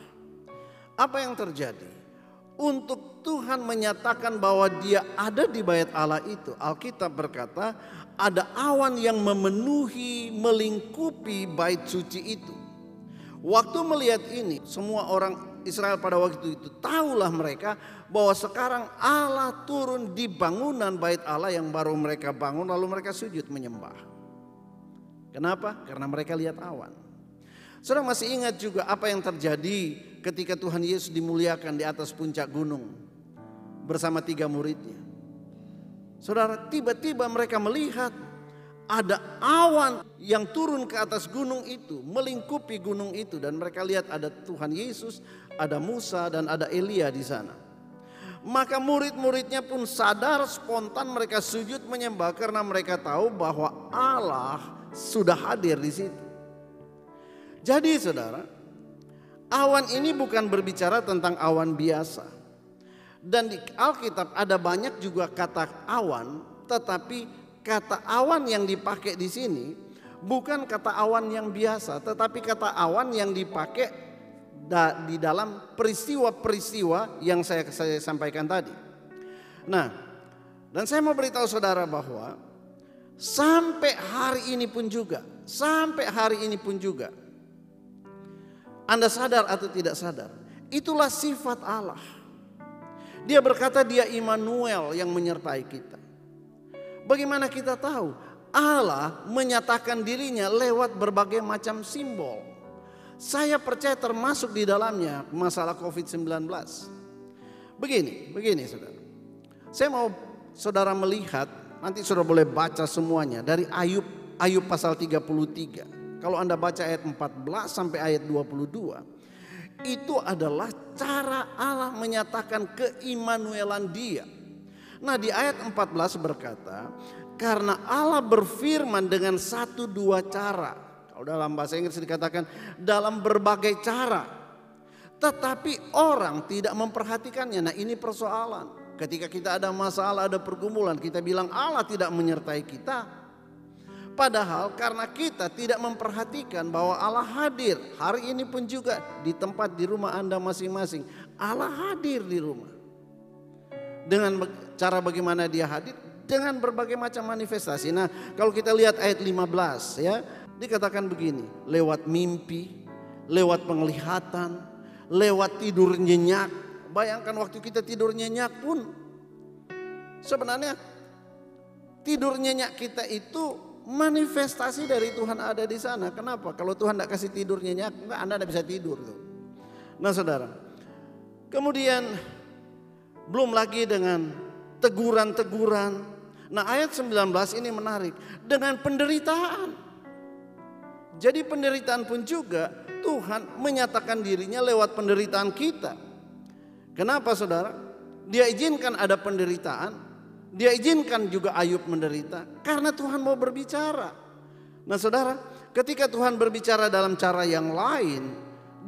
Apa yang terjadi? Untuk Tuhan menyatakan bahwa dia ada di bait Allah itu, Alkitab berkata ada awan yang memenuhi, melingkupi bait suci itu. Waktu melihat ini, semua orang Israel pada waktu itu tahulah mereka bahwa sekarang Allah turun di bangunan bait Allah yang baru mereka bangun, lalu mereka sujud menyembah. Kenapa? Karena mereka lihat awan. Saudara masih ingat juga apa yang terjadi ketika Tuhan Yesus dimuliakan di atas puncak gunung bersama 3 muridnya. Saudara, tiba-tiba mereka melihat ada awan yang turun ke atas gunung itu, melingkupi gunung itu, dan mereka lihat ada Tuhan Yesus, ada Musa dan ada Elia di sana. Maka murid-muridnya pun sadar, spontan mereka sujud menyembah karena mereka tahu bahwa Allah sudah hadir di situ. Jadi saudara, awan ini bukan berbicara tentang awan biasa. Dan di Alkitab ada banyak juga kata awan, tetapi kata awan yang dipakai di sini bukan kata awan yang biasa, tetapi kata awan yang dipakai di dalam peristiwa-peristiwa yang saya sampaikan tadi. Nah, dan saya mau beritahu saudara bahwa sampai hari ini pun juga, Anda sadar atau tidak sadar, itulah sifat Allah. Dia berkata dia Immanuel yang menyertai kita. Bagaimana kita tahu? Allah menyatakan dirinya lewat berbagai macam simbol. Saya percaya termasuk di dalamnya masalah COVID-19. Begini saudara. Saya mau saudara melihat, nanti saudara boleh baca semuanya dari Ayub pasal 33. Kalau Anda baca ayat 14 sampai ayat 22, itu adalah cara Allah menyatakan keimmanuelan Dia. Nah, di ayat 14 berkata, karena Allah berfirman dengan 1-2 cara. Kalau dalam bahasa Inggris dikatakan dalam berbagai cara. Tetapi orang tidak memperhatikannya. Nah, ini persoalan. Ketika kita ada masalah, ada pergumulan, kita bilang Allah tidak menyertai kita. Padahal karena kita tidak memperhatikan bahwa Allah hadir. Hari ini pun juga di tempat di rumah Anda masing-masing, Allah hadir di rumah. Dengan cara bagaimana Dia hadir? Dengan berbagai macam manifestasi. Nah, kalau kita lihat ayat 15 ya, dikatakan begini, lewat mimpi, lewat penglihatan, lewat tidur nyenyak. Bayangkan waktu kita tidur nyenyak pun sebenarnya tidur nyenyak kita itu manifestasi dari Tuhan ada di sana. Kenapa? Kalau Tuhan tidak kasih tidur nyenyak, Anda tidak bisa tidur tuh. Nah saudara, kemudian belum lagi dengan teguran-teguran. Nah ayat 19 ini menarik, dengan penderitaan. Jadi penderitaan pun juga Tuhan menyatakan dirinya lewat penderitaan kita. Kenapa saudara? Dia izinkan ada penderitaan, Dia izinkan juga Ayub menderita karena Tuhan mau berbicara. Nah saudara, ketika Tuhan berbicara dalam cara yang lain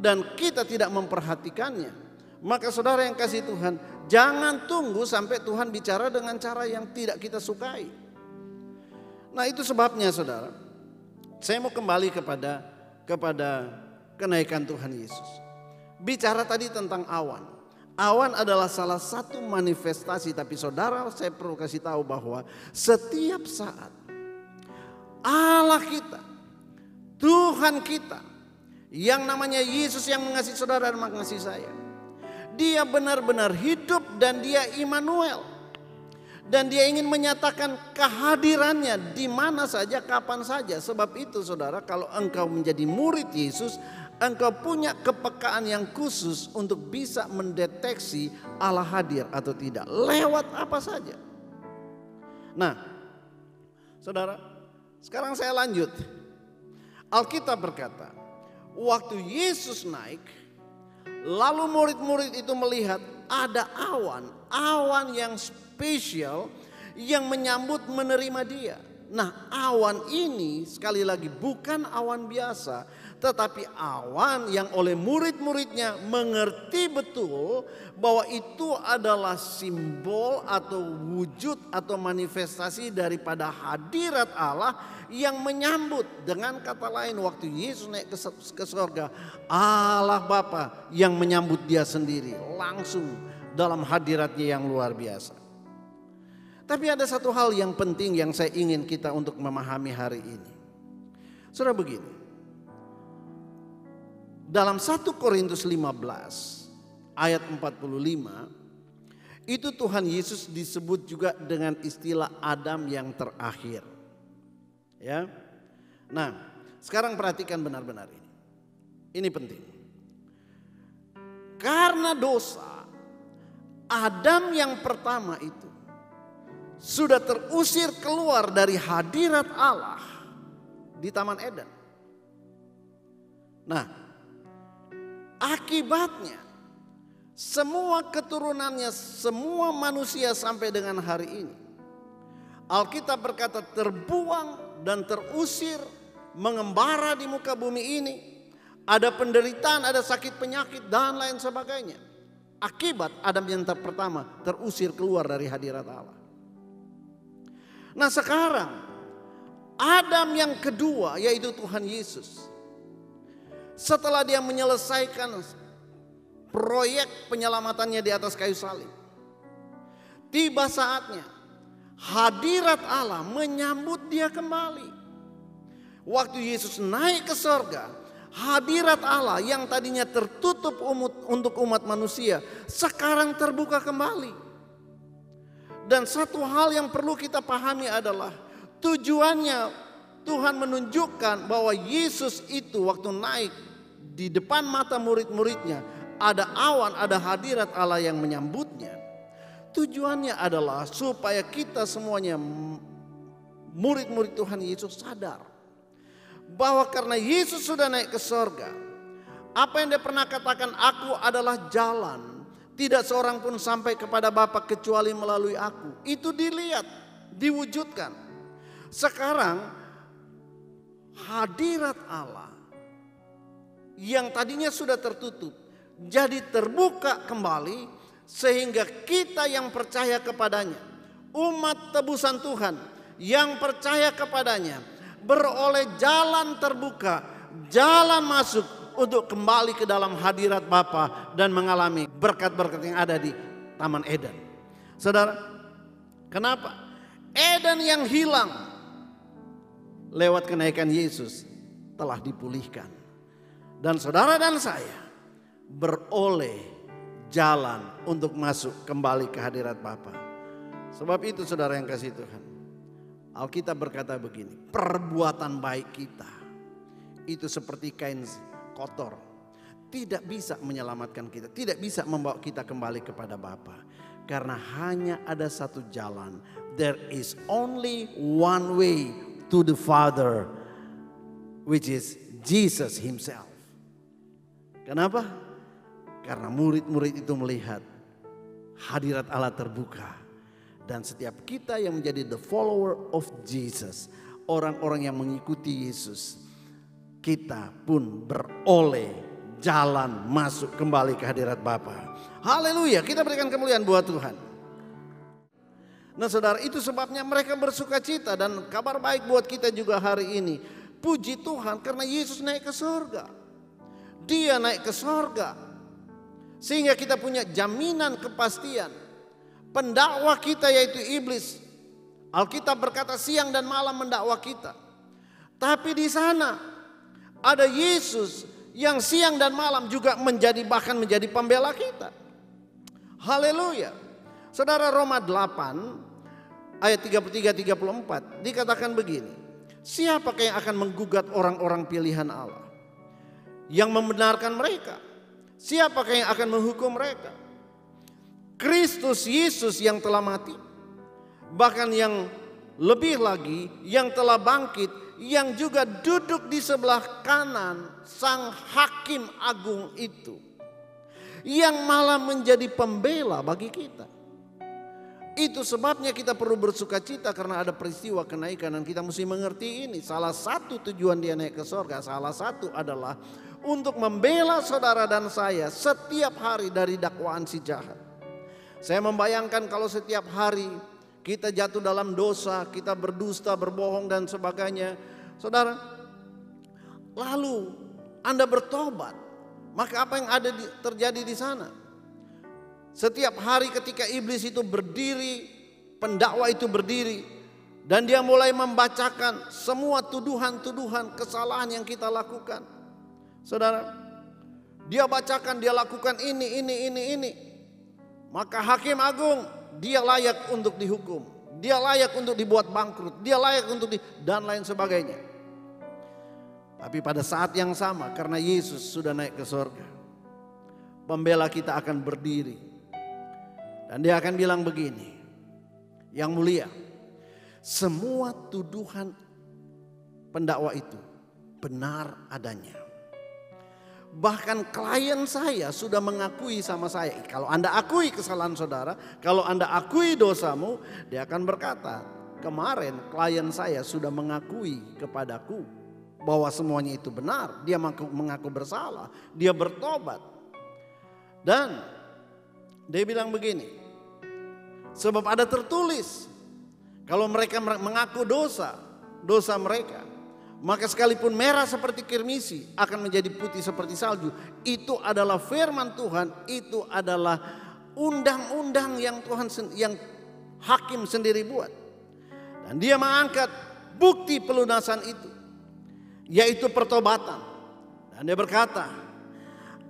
dan kita tidak memperhatikannya, maka saudara yang kasih Tuhan, jangan tunggu sampai Tuhan bicara dengan cara yang tidak kita sukai. Nah itu sebabnya saudara, saya mau kembali kepada kenaikan Tuhan Yesus. Bicara tadi tentang awan. Awan adalah salah satu manifestasi, tapi saudara saya perlu kasih tahu bahwa setiap saat Allah kita, Tuhan kita yang namanya Yesus yang mengasihi saudara dan mengasihi saya. Dia benar-benar hidup dan dia Immanuel. Dan dia ingin menyatakan kehadirannya di mana saja, kapan saja. Sebab itu saudara, kalau engkau menjadi murid Yesus, engkau punya kepekaan yang khusus untuk bisa mendeteksi Allah hadir atau tidak. Lewat apa saja. Nah, saudara, sekarang saya lanjut. Alkitab berkata, waktu Yesus naik, lalu murid-murid itu melihat ada awan yang spesial yang menyambut menerima dia. Nah, awan ini sekali lagi bukan awan biasa, tetapi awan yang oleh murid-muridnya mengerti betul bahwa itu adalah simbol atau wujud atau manifestasi daripada hadirat Allah yang menyambut. Dengan kata lain, waktu Yesus naik ke surga, Allah Bapa yang menyambut dia sendiri langsung dalam hadiratnya yang luar biasa. Tapi ada satu hal yang penting yang saya ingin kita untuk memahami hari ini. Saudara, begini. Dalam 1 Korintus 15 ayat 45, itu Tuhan Yesus disebut juga dengan istilah Adam yang terakhir. Ya. Nah, sekarang perhatikan benar-benar ini. Ini penting. Karena dosa, Adam yang pertama itu sudah terusir keluar dari hadirat Allah di Taman Eden. Nah, akibatnya semua keturunannya, semua manusia sampai dengan hari ini, Alkitab berkata terbuang dan terusir, mengembara di muka bumi ini. Ada penderitaan, ada sakit penyakit dan lain sebagainya. Akibat Adam yang pertama terusir keluar dari hadirat Allah. Nah, sekarang Adam yang kedua, yaitu Tuhan Yesus, setelah dia menyelesaikan proyek penyelamatannya di atas kayu salib, tiba saatnya hadirat Allah menyambut dia kembali. Waktu Yesus naik ke surga, hadirat Allah yang tadinya tertutup untuk umat manusia sekarang terbuka kembali. Dan satu hal yang perlu kita pahami adalah tujuannya Tuhan menunjukkan bahwa Yesus itu waktu naik di depan mata murid-muridnya, ada awan, ada hadirat Allah yang menyambutnya. Tujuannya adalah supaya kita semuanya murid-murid Tuhan Yesus sadar bahwa karena Yesus sudah naik ke surga, apa yang dia pernah katakan, aku adalah jalan, tidak seorang pun sampai kepada Bapa kecuali melalui aku. Itu dilihat, diwujudkan. Sekarang hadirat Allah yang tadinya sudah tertutup jadi terbuka kembali, sehingga kita yang percaya kepadanya, umat tebusan Tuhan yang percaya kepadanya, beroleh jalan terbuka, jalan masuk untuk kembali ke dalam hadirat Bapa dan mengalami berkat-berkat yang ada di Taman Eden. Saudara, kenapa? Eden yang hilang lewat kenaikan Yesus telah dipulihkan. Dan saudara dan saya beroleh jalan untuk masuk kembali ke hadirat Bapa. Sebab itu saudara yang kasih Tuhan, Alkitab berkata begini, perbuatan baik kita itu seperti kain kotor, tidak bisa menyelamatkan kita, tidak bisa membawa kita kembali kepada Bapa. Karena hanya ada satu jalan, there is only one way to the Father, which is Jesus himself. Kenapa? Karena murid-murid itu melihat hadirat Allah terbuka. Dan setiap kita yang menjadi the follower of Jesus, orang-orang yang mengikuti Yesus, kita pun beroleh jalan masuk kembali ke hadirat Bapa. Haleluya, kita berikan kemuliaan buat Tuhan. Nah saudara, itu sebabnya mereka bersuka cita, dan kabar baik buat kita juga hari ini. Puji Tuhan karena Yesus naik ke surga. Dia naik ke surga, sehingga kita punya jaminan kepastian. Pendakwa kita yaitu iblis, Alkitab berkata siang dan malam mendakwa kita. Tapi di sana Ada Yesus yang siang dan malam juga bahkan menjadi pembela kita. Haleluya. Saudara, Roma 8 ayat 33-34 dikatakan begini. Siapakah yang akan menggugat orang-orang pilihan Allah? Yang membenarkan mereka. Siapakah yang akan menghukum mereka? Kristus Yesus yang telah mati. Bahkan yang lebih lagi yang telah bangkit, yang juga duduk di sebelah kanan Sang Hakim Agung itu, yang malah menjadi pembela bagi kita. Itu sebabnya kita perlu bersukacita karena ada peristiwa kenaikan, dan kita mesti mengerti ini. Salah satu tujuan dia naik ke sorga, salah satu adalah untuk membela saudara dan saya setiap hari dari dakwaan si jahat. Saya membayangkan kalau setiap hari kita jatuh dalam dosa, kita berdusta, berbohong dan sebagainya. Saudara, lalu Anda bertobat, maka apa yang terjadi di sana? Setiap hari ketika iblis itu berdiri, pendakwa itu berdiri, dan dia mulai membacakan semua tuduhan-tuduhan kesalahan yang kita lakukan. Saudara, dia bacakan, dia lakukan ini. Maka Hakim Agung, dia layak untuk dihukum, dia layak untuk dibuat bangkrut, dia layak untuk dan lain sebagainya. Tapi pada saat yang sama, karena Yesus sudah naik ke surga, pembela kita akan berdiri. Dan dia akan bilang begini, yang mulia, semua tuduhan pendakwa itu benar adanya. Bahkan klien saya sudah mengakui sama saya. Kalau Anda akui kesalahan saudara, kalau Anda akui dosamu, dia akan berkata, kemarin klien saya sudah mengakui kepadaku bahwa semuanya itu benar. Dia mengaku bersalah, dia bertobat. Dan dia bilang begini, sebab ada tertulis, kalau mereka mengaku dosa mereka, maka sekalipun merah seperti kirmisi akan menjadi putih seperti salju. Itu adalah firman Tuhan, itu adalah undang-undang yang yang hakim sendiri buat. Dan dia mengangkat bukti pelunasan itu, yaitu pertobatan. Dan dia berkata,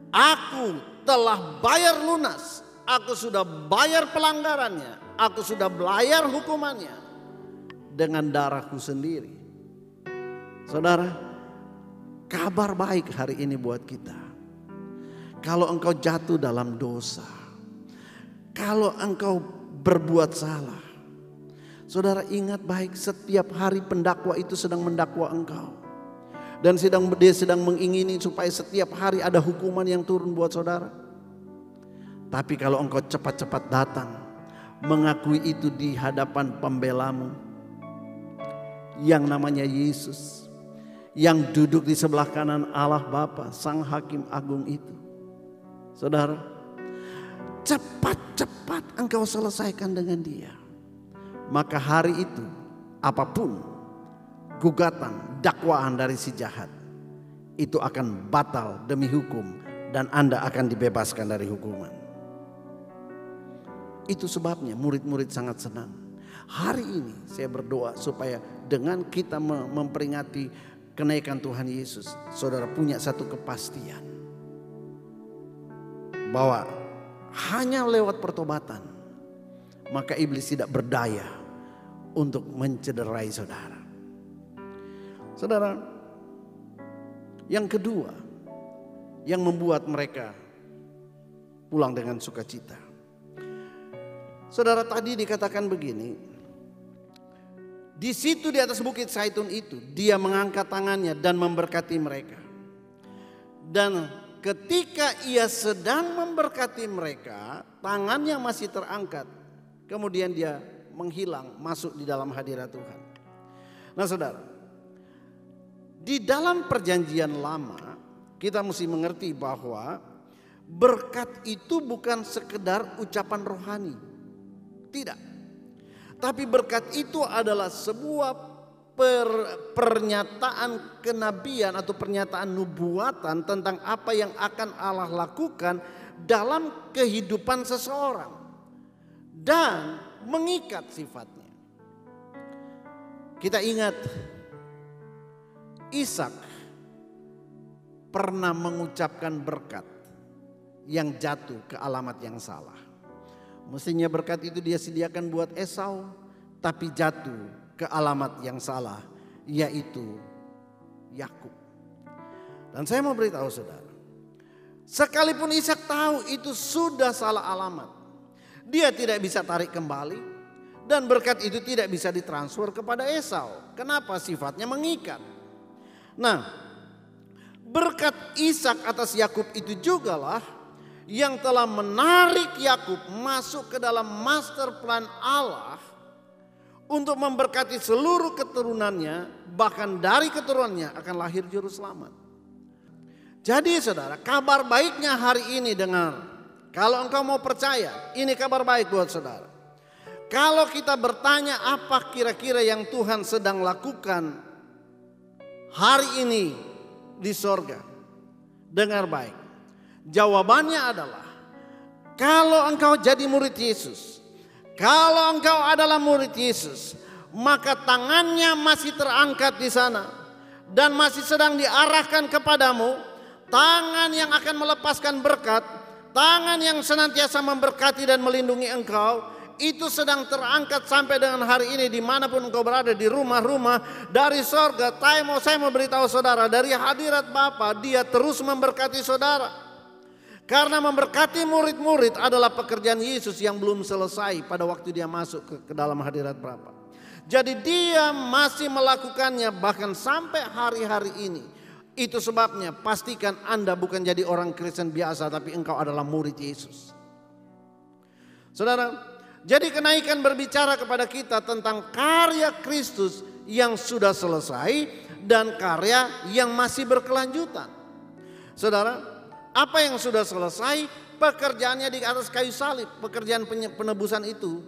aku telah bayar lunas, aku sudah bayar pelanggarannya, aku sudah bayar hukumannya dengan darahku sendiri. Saudara, kabar baik hari ini buat kita. Kalau engkau jatuh dalam dosa, kalau engkau berbuat salah, saudara ingat baik, setiap hari pendakwa itu sedang mendakwa engkau. Dan dia sedang mengingini supaya setiap hari ada hukuman yang turun buat saudara. Tapi kalau engkau cepat-cepat datang, mengakui itu di hadapan pembelamu, yang namanya Yesus, yang duduk di sebelah kanan Allah Bapa, Sang Hakim Agung itu. Saudara, cepat-cepat engkau selesaikan dengan dia. Maka hari itu apapun gugatan, dakwaan dari si jahat, itu akan batal demi hukum, dan Anda akan dibebaskan dari hukuman. Itu sebabnya murid-murid sangat senang. Hari ini saya berdoa supaya dengan kita memperingati kenaikan Tuhan Yesus, saudara punya satu kepastian bahwa hanya lewat pertobatan maka iblis tidak berdaya untuk mencederai saudara. Saudara, yang kedua yang membuat mereka pulang dengan sukacita, saudara, tadi dikatakan begini. Di situ di atas bukit Zaitun itu dia mengangkat tangannya dan memberkati mereka. Dan ketika ia sedang memberkati mereka, tangannya masih terangkat. Kemudian dia menghilang masuk di dalam hadirat Tuhan. Nah saudara, di dalam perjanjian lama kita mesti mengerti bahwa berkat itu bukan sekedar ucapan rohani. Tidak. Tapi berkat itu adalah sebuah pernyataan kenabian atau pernyataan nubuatan tentang apa yang akan Allah lakukan dalam kehidupan seseorang dan mengikat sifatnya. Kita ingat Ishak pernah mengucapkan berkat yang jatuh ke alamat yang salah. Mestinya berkat itu dia sediakan buat Esau, tapi jatuh ke alamat yang salah, yaitu Yakub. Dan saya mau beritahu saudara, sekalipun Ishak tahu itu sudah salah alamat, dia tidak bisa tarik kembali, dan berkat itu tidak bisa ditransfer kepada Esau. Kenapa? Sifatnya mengikat. Nah, berkat Ishak atas Yakub itu jugalah yang telah menarik Yakub masuk ke dalam master plan Allah untuk memberkati seluruh keturunannya, bahkan dari keturunannya akan lahir juru selamat. Jadi saudara, kabar baiknya hari ini dengar. Kalau engkau mau percaya, ini kabar baik buat saudara. Kalau kita bertanya apa kira-kira yang Tuhan sedang lakukan hari ini di sorga, dengar baik. Jawabannya adalah, kalau engkau jadi murid Yesus, kalau engkau adalah murid Yesus, maka tangannya masih terangkat di sana dan masih sedang diarahkan kepadamu, tangan yang akan melepaskan berkat, tangan yang senantiasa memberkati dan melindungi engkau, itu sedang terangkat sampai dengan hari ini dimanapun engkau berada, di rumah-rumah, dari sorga. Saya mau beritahu saudara, dari hadirat Bapa dia terus memberkati saudara. Karena memberkati murid-murid adalah pekerjaan Yesus yang belum selesai pada waktu dia masuk ke dalam hadirat Bapa. Jadi dia masih melakukannya bahkan sampai hari-hari ini. Itu sebabnya pastikan Anda bukan jadi orang Kristen biasa, tapi engkau adalah murid Yesus. Saudara, jadi kenaikan berbicara kepada kita tentang karya Kristus yang sudah selesai dan karya yang masih berkelanjutan. Saudara, apa yang sudah selesai? Pekerjaannya di atas kayu salib, pekerjaan penebusan itu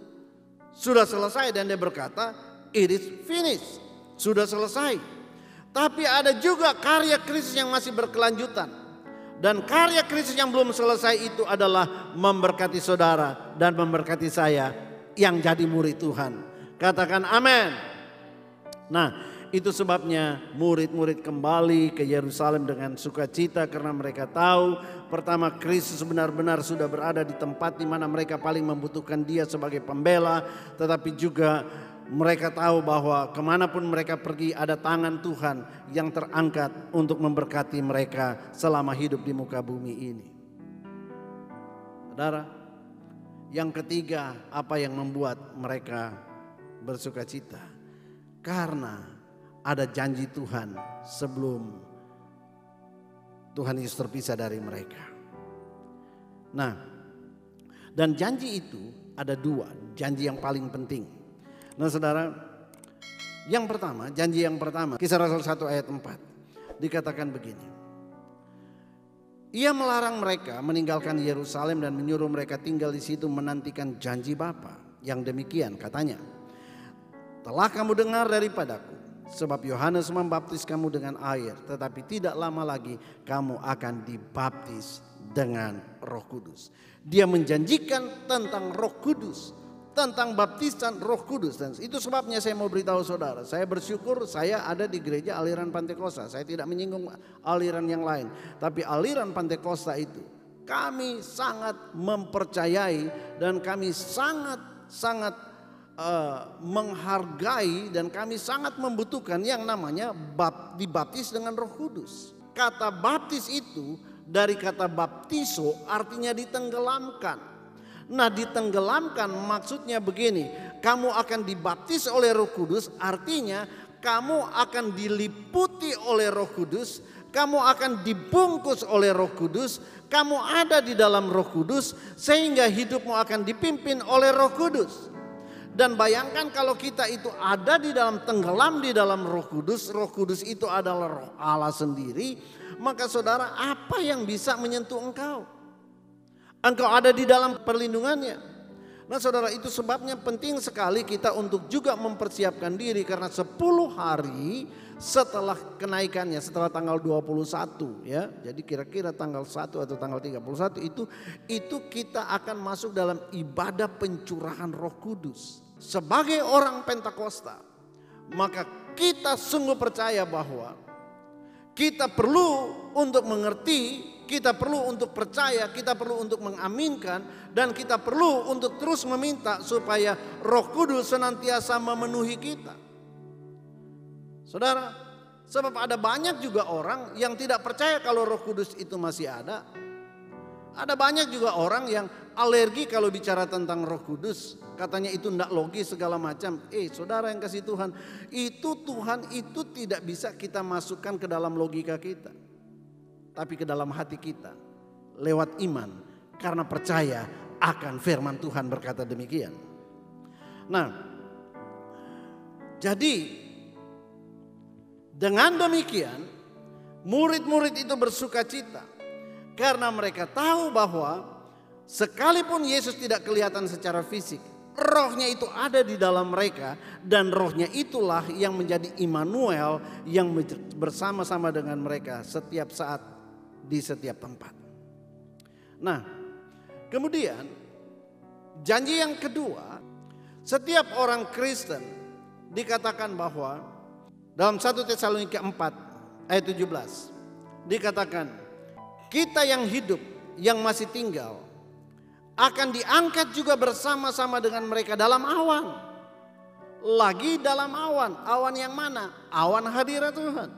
sudah selesai, dan dia berkata, it is finished, sudah selesai. Tapi ada juga karya Kristus yang masih berkelanjutan. Dan karya Kristus yang belum selesai itu adalah memberkati saudara dan memberkati saya yang jadi murid Tuhan. Katakan amin. Nah, itu sebabnya murid-murid kembali ke Yerusalem dengan sukacita, karena mereka tahu pertama Kristus benar-benar sudah berada di tempat di mana mereka paling membutuhkan dia sebagai pembela. Tetapi juga mereka tahu bahwa kemanapun mereka pergi ada tangan Tuhan yang terangkat untuk memberkati mereka selama hidup di muka bumi ini. Saudara, yang ketiga, apa yang membuat mereka bersukacita? Karena ada janji Tuhan sebelum Tuhan Yesus terpisah dari mereka. Nah, dan janji itu ada dua, janji yang paling penting. Nah saudara, yang pertama, janji yang pertama, Kisah Rasul 1 ayat 4, dikatakan begini. Ia melarang mereka meninggalkan Yerusalem dan menyuruh mereka tinggal di situ menantikan janji Bapa. Yang demikian katanya, telah kamu dengar daripadaku, sebab Yohanes membaptis kamu dengan air, tetapi tidak lama lagi kamu akan dibaptis dengan Roh Kudus. Dia menjanjikan tentang Roh Kudus, tentang baptisan Roh Kudus. Dan itu sebabnya saya mau beritahu saudara, saya bersyukur saya ada di gereja aliran Pantekosta. Saya tidak menyinggung aliran yang lain, tapi aliran Pantekosta itu kami sangat mempercayai dan kami sangat menghargai, dan kami sangat membutuhkan yang namanya dibaptis dengan Roh Kudus. Kata baptis itu dari kata baptiso, artinya ditenggelamkan. Nah, ditenggelamkan maksudnya begini, kamu akan dibaptis oleh Roh Kudus, artinya kamu akan diliputi oleh Roh Kudus, kamu akan dibungkus oleh Roh Kudus, kamu ada di dalam Roh Kudus, sehingga hidupmu akan dipimpin oleh Roh Kudus. Dan bayangkan kalau kita itu ada di dalam, tenggelam di dalam Roh Kudus, Roh Kudus itu adalah Roh Allah sendiri, maka saudara, apa yang bisa menyentuh engkau? Engkau ada di dalam perlindungannya. Nah saudara, itu sebabnya penting sekali kita untuk juga mempersiapkan diri, karena 10 hari setelah kenaikannya, setelah tanggal 21 ya. Jadi kira-kira tanggal 1 atau tanggal 31 itu kita akan masuk dalam ibadah pencurahan Roh Kudus. Sebagai orang Pentakosta, maka kita sungguh percaya bahwa kita perlu untuk mengerti, kita perlu untuk percaya, kita perlu untuk mengaminkan, dan kita perlu untuk terus meminta supaya Roh Kudus senantiasa memenuhi kita. Saudara, sebab ada banyak juga orang yang tidak percaya kalau Roh Kudus itu masih ada. Ada banyak juga orang yang alergi kalau bicara tentang Roh Kudus. Katanya itu tidak logis segala macam. Saudara yang kasih Tuhan itu tidak bisa kita masukkan ke dalam logika kita. Tapi ke dalam hati kita. Lewat iman. Karena percaya akan firman Tuhan berkata demikian. Nah, jadi dengan demikian murid-murid itu bersuka cita. Karena mereka tahu bahwa sekalipun Yesus tidak kelihatan secara fisik, rohnya itu ada di dalam mereka, dan rohnya itulah yang menjadi Immanuel yang bersama-sama dengan mereka setiap saat di setiap tempat. Nah, kemudian janji yang kedua, setiap orang Kristen dikatakan bahwa dalam 1 Tesalonika 4 ayat 17 dikatakan, kita yang hidup, yang masih tinggal, akan diangkat juga bersama-sama dengan mereka dalam awan. Lagi dalam awan. Awan yang mana? Awan hadirat Tuhan.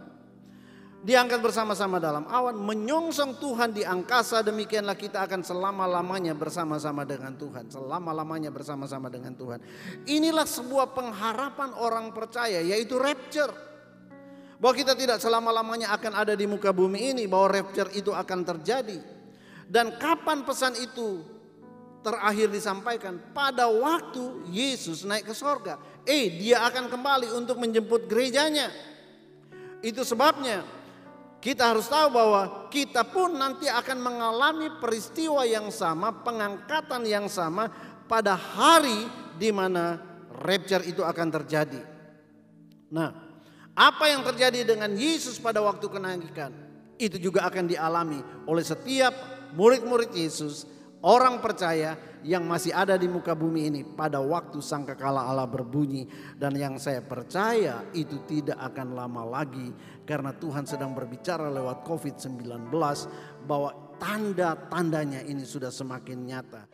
Diangkat bersama-sama dalam awan, menyongsong Tuhan di angkasa. Demikianlah kita akan selama-lamanya bersama-sama dengan Tuhan. Selama-lamanya bersama-sama dengan Tuhan. Inilah sebuah pengharapan orang percaya, yaitu rapture. Bahwa kita tidak selama-lamanya akan ada di muka bumi ini, bahwa rapture itu akan terjadi. Dan kapan pesan itu terakhir disampaikan? Pada waktu Yesus naik ke sorga. Dia akan kembali untuk menjemput gerejanya. Itu sebabnya kita harus tahu bahwa kita pun nanti akan mengalami peristiwa yang sama, pengangkatan yang sama pada hari di mana rapture itu akan terjadi. Nah, apa yang terjadi dengan Yesus pada waktu kenaikan itu juga akan dialami oleh setiap murid-murid Yesus, orang percaya yang masih ada di muka bumi ini pada waktu sangkakala Allah berbunyi. Dan yang saya percaya itu tidak akan lama lagi, karena Tuhan sedang berbicara lewat COVID-19 bahwa tanda-tandanya ini sudah semakin nyata.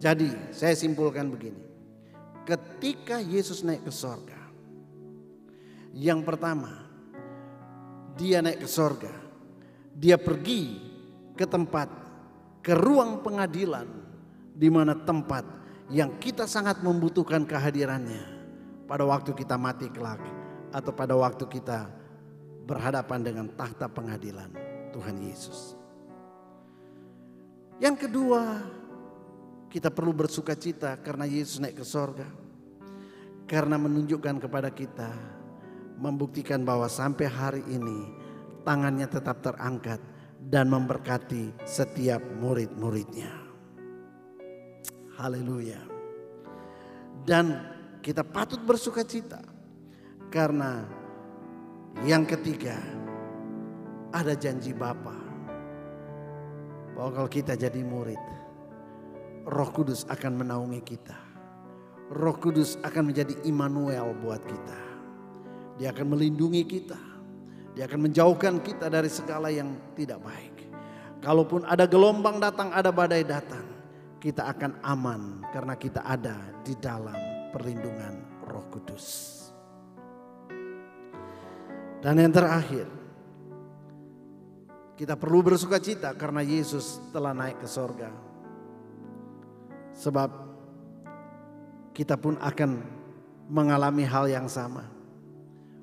Jadi saya simpulkan begini, ketika Yesus naik ke sorga, yang pertama dia naik ke sorga, dia pergi ke tempat, ke ruang pengadilan, di mana tempat yang kita sangat membutuhkan kehadirannya pada waktu kita mati kelak, atau pada waktu kita berhadapan dengan takhta pengadilan Tuhan Yesus. Yang kedua, kita perlu bersuka cita karena Yesus naik ke sorga, karena menunjukkan kepada kita, membuktikan bahwa sampai hari ini tangannya tetap terangkat dan memberkati setiap murid-muridnya. Haleluya. Dan kita patut bersuka cita karena yang ketiga, ada janji Bapa bahwa kalau kita jadi murid, Roh Kudus akan menaungi kita. Roh Kudus akan menjadi Immanuel buat kita. Dia akan melindungi kita. Dia akan menjauhkan kita dari segala yang tidak baik. Kalaupun ada gelombang datang, ada badai datang, kita akan aman karena kita ada di dalam perlindungan Roh Kudus. Dan yang terakhir, kita perlu bersuka cita karena Yesus telah naik ke sorga. Sebab kita pun akan mengalami hal yang sama.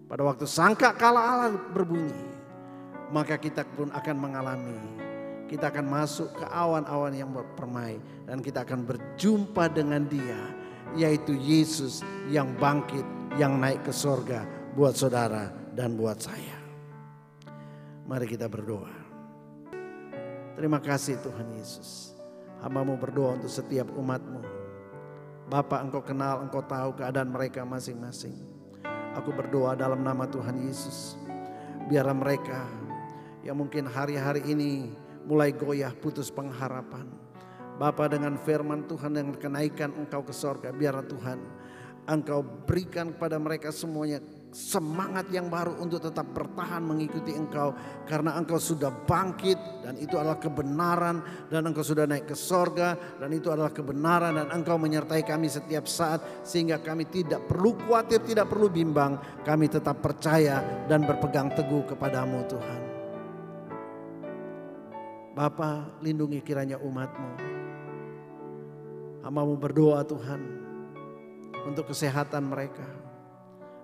Pada waktu sangkakala Allah berbunyi, maka kita pun akan mengalami. Kita akan masuk ke awan-awan yang permai dan kita akan berjumpa dengan Dia, yaitu Yesus yang bangkit, yang naik ke sorga buat saudara dan buat saya. Mari kita berdoa. Terima kasih Tuhan Yesus. Hamba-Mu berdoa untuk setiap umat-Mu. Bapa, Engkau kenal, Engkau tahu keadaan mereka masing-masing. Aku berdoa dalam nama Tuhan Yesus. Biarlah mereka yang mungkin hari-hari ini mulai goyah, putus pengharapan. Bapa, dengan firman Tuhan yang kenaikan Engkau ke sorga, biarlah Tuhan Engkau berikan kepada mereka semuanya semangat yang baru untuk tetap bertahan mengikuti Engkau. Karena Engkau sudah bangkit dan itu adalah kebenaran. Dan Engkau sudah naik ke sorga dan itu adalah kebenaran. Dan Engkau menyertai kami setiap saat sehingga kami tidak perlu khawatir, tidak perlu bimbang. Kami tetap percaya dan berpegang teguh kepadamu Tuhan. Bapa, lindungi kiranya umat-Mu. Hamba-Mu berdoa Tuhan untuk kesehatan mereka.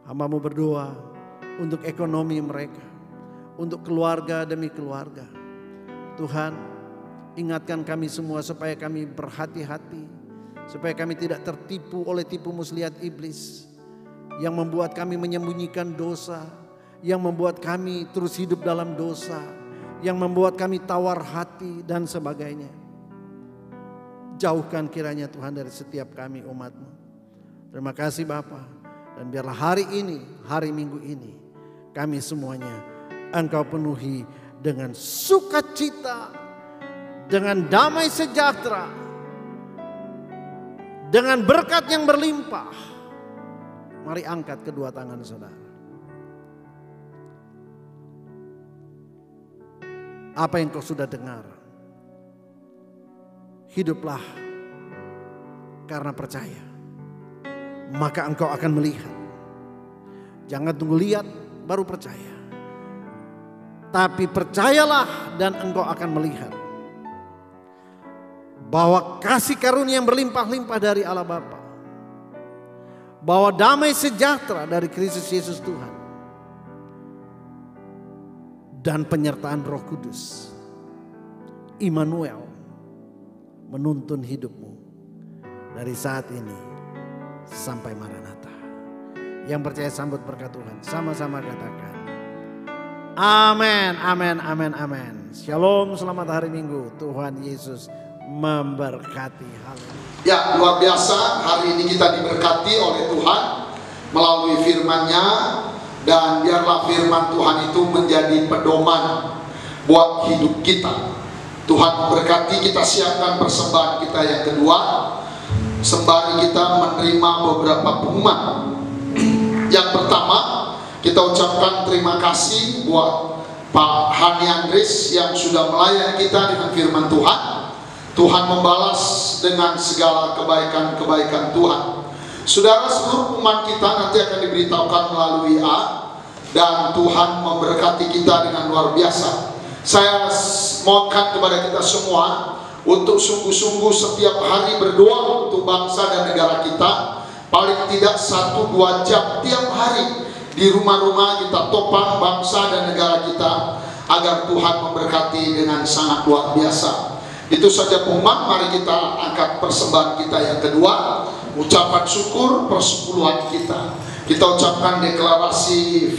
Hamba-Mu berdoa untuk ekonomi mereka, untuk keluarga demi keluarga. Tuhan, ingatkan kami semua supaya kami berhati-hati, supaya kami tidak tertipu oleh tipu muslihat iblis yang membuat kami menyembunyikan dosa, yang membuat kami terus hidup dalam dosa, yang membuat kami tawar hati dan sebagainya. Jauhkan kiranya Tuhan dari setiap kami umat-Mu. Terima kasih Bapa. Dan biarlah hari ini, hari Minggu ini, kami semuanya Engkau penuhi dengan sukacita, dengan damai sejahtera, dengan berkat yang berlimpah. Mari angkat kedua tangan saudara. Apa yang kau sudah dengar, hiduplah karena percaya. Maka engkau akan melihat. Jangan tunggu lihat baru percaya. Tapi percayalah dan engkau akan melihat. Bahwa kasih karunia yang berlimpah-limpah dari Allah Bapa. Bahwa damai sejahtera dari Kristus Yesus Tuhan. Dan penyertaan Roh Kudus. Immanuel menuntun hidupmu dari saat ini sampai Maranatha. Yang percaya sambut berkat Tuhan. Sama-sama katakan amin, amin, amin, amin. Shalom, selamat hari Minggu. Tuhan Yesus memberkati. Haleluya. Ya, luar biasa. Hari ini kita diberkati oleh Tuhan melalui firman-Nya. Dan biarlah firman Tuhan itu menjadi pedoman buat hidup kita. Tuhan berkati. Kita siapkan persembahan kita yang kedua. Sembari kita menerima beberapa pengumuman. Yang pertama, kita ucapkan terima kasih buat Pak Hani Andres yang sudah melayani kita dengan firman Tuhan. Tuhan membalas dengan segala kebaikan-kebaikan Tuhan. Saudara, seluruh pengumuman kita nanti akan diberitahukan melalui A. Dan Tuhan memberkati kita dengan luar biasa. Saya mohonkan kepada kita semua untuk sungguh-sungguh setiap hari berdoa untuk bangsa dan negara kita. Paling tidak 1-2 jam tiap hari di rumah-rumah kita topang bangsa dan negara kita, agar Tuhan memberkati dengan sangat luar biasa. Itu saja pengumuman. Mari kita angkat persembahan kita yang kedua, ucapan syukur persepuluhan kita. Kita ucapkan deklarasi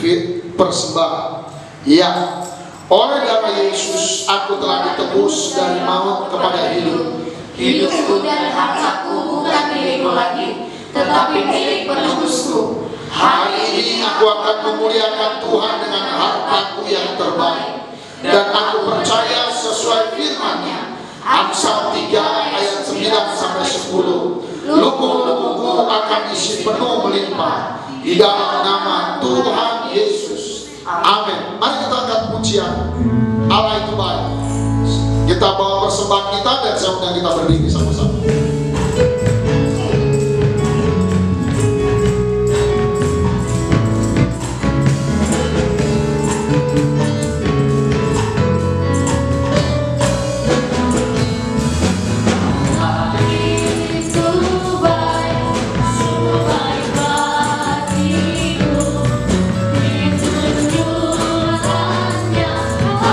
persembahan. Ya, oleh darah Yesus aku telah ditebus dari maut kepada hidup. Hidupku dan hartaku bukan milikku lagi, tetapi milik penebusku. Hari ini aku akan memuliakan Tuhan dengan hartaku yang terbaik. Dan aku percaya sesuai firman-Nya. Amsal 3 ayat 9-10. Lubung-lubungku akan isi penuh melimpah di dalam nama Tuhan Yesus. Amin. Mari kita angkat pujian. Allah itu baik. Kita bawa persembahan kita dan saya undang kita berdiri sama-sama.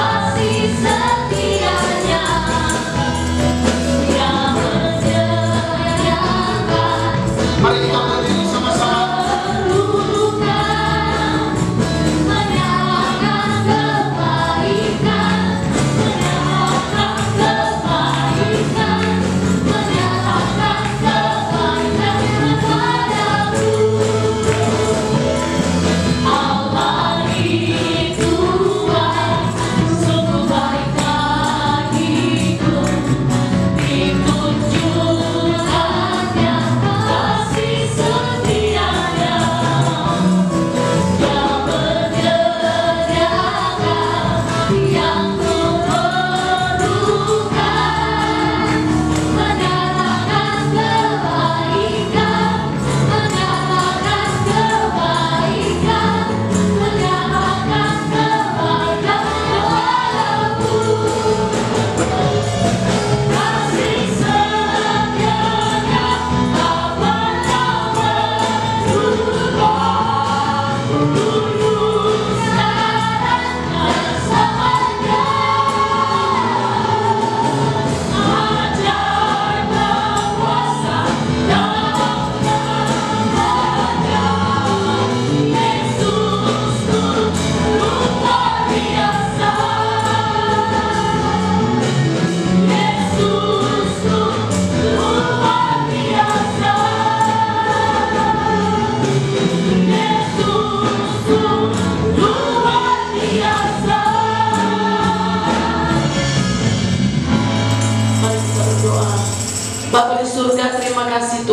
Kasih setianya yang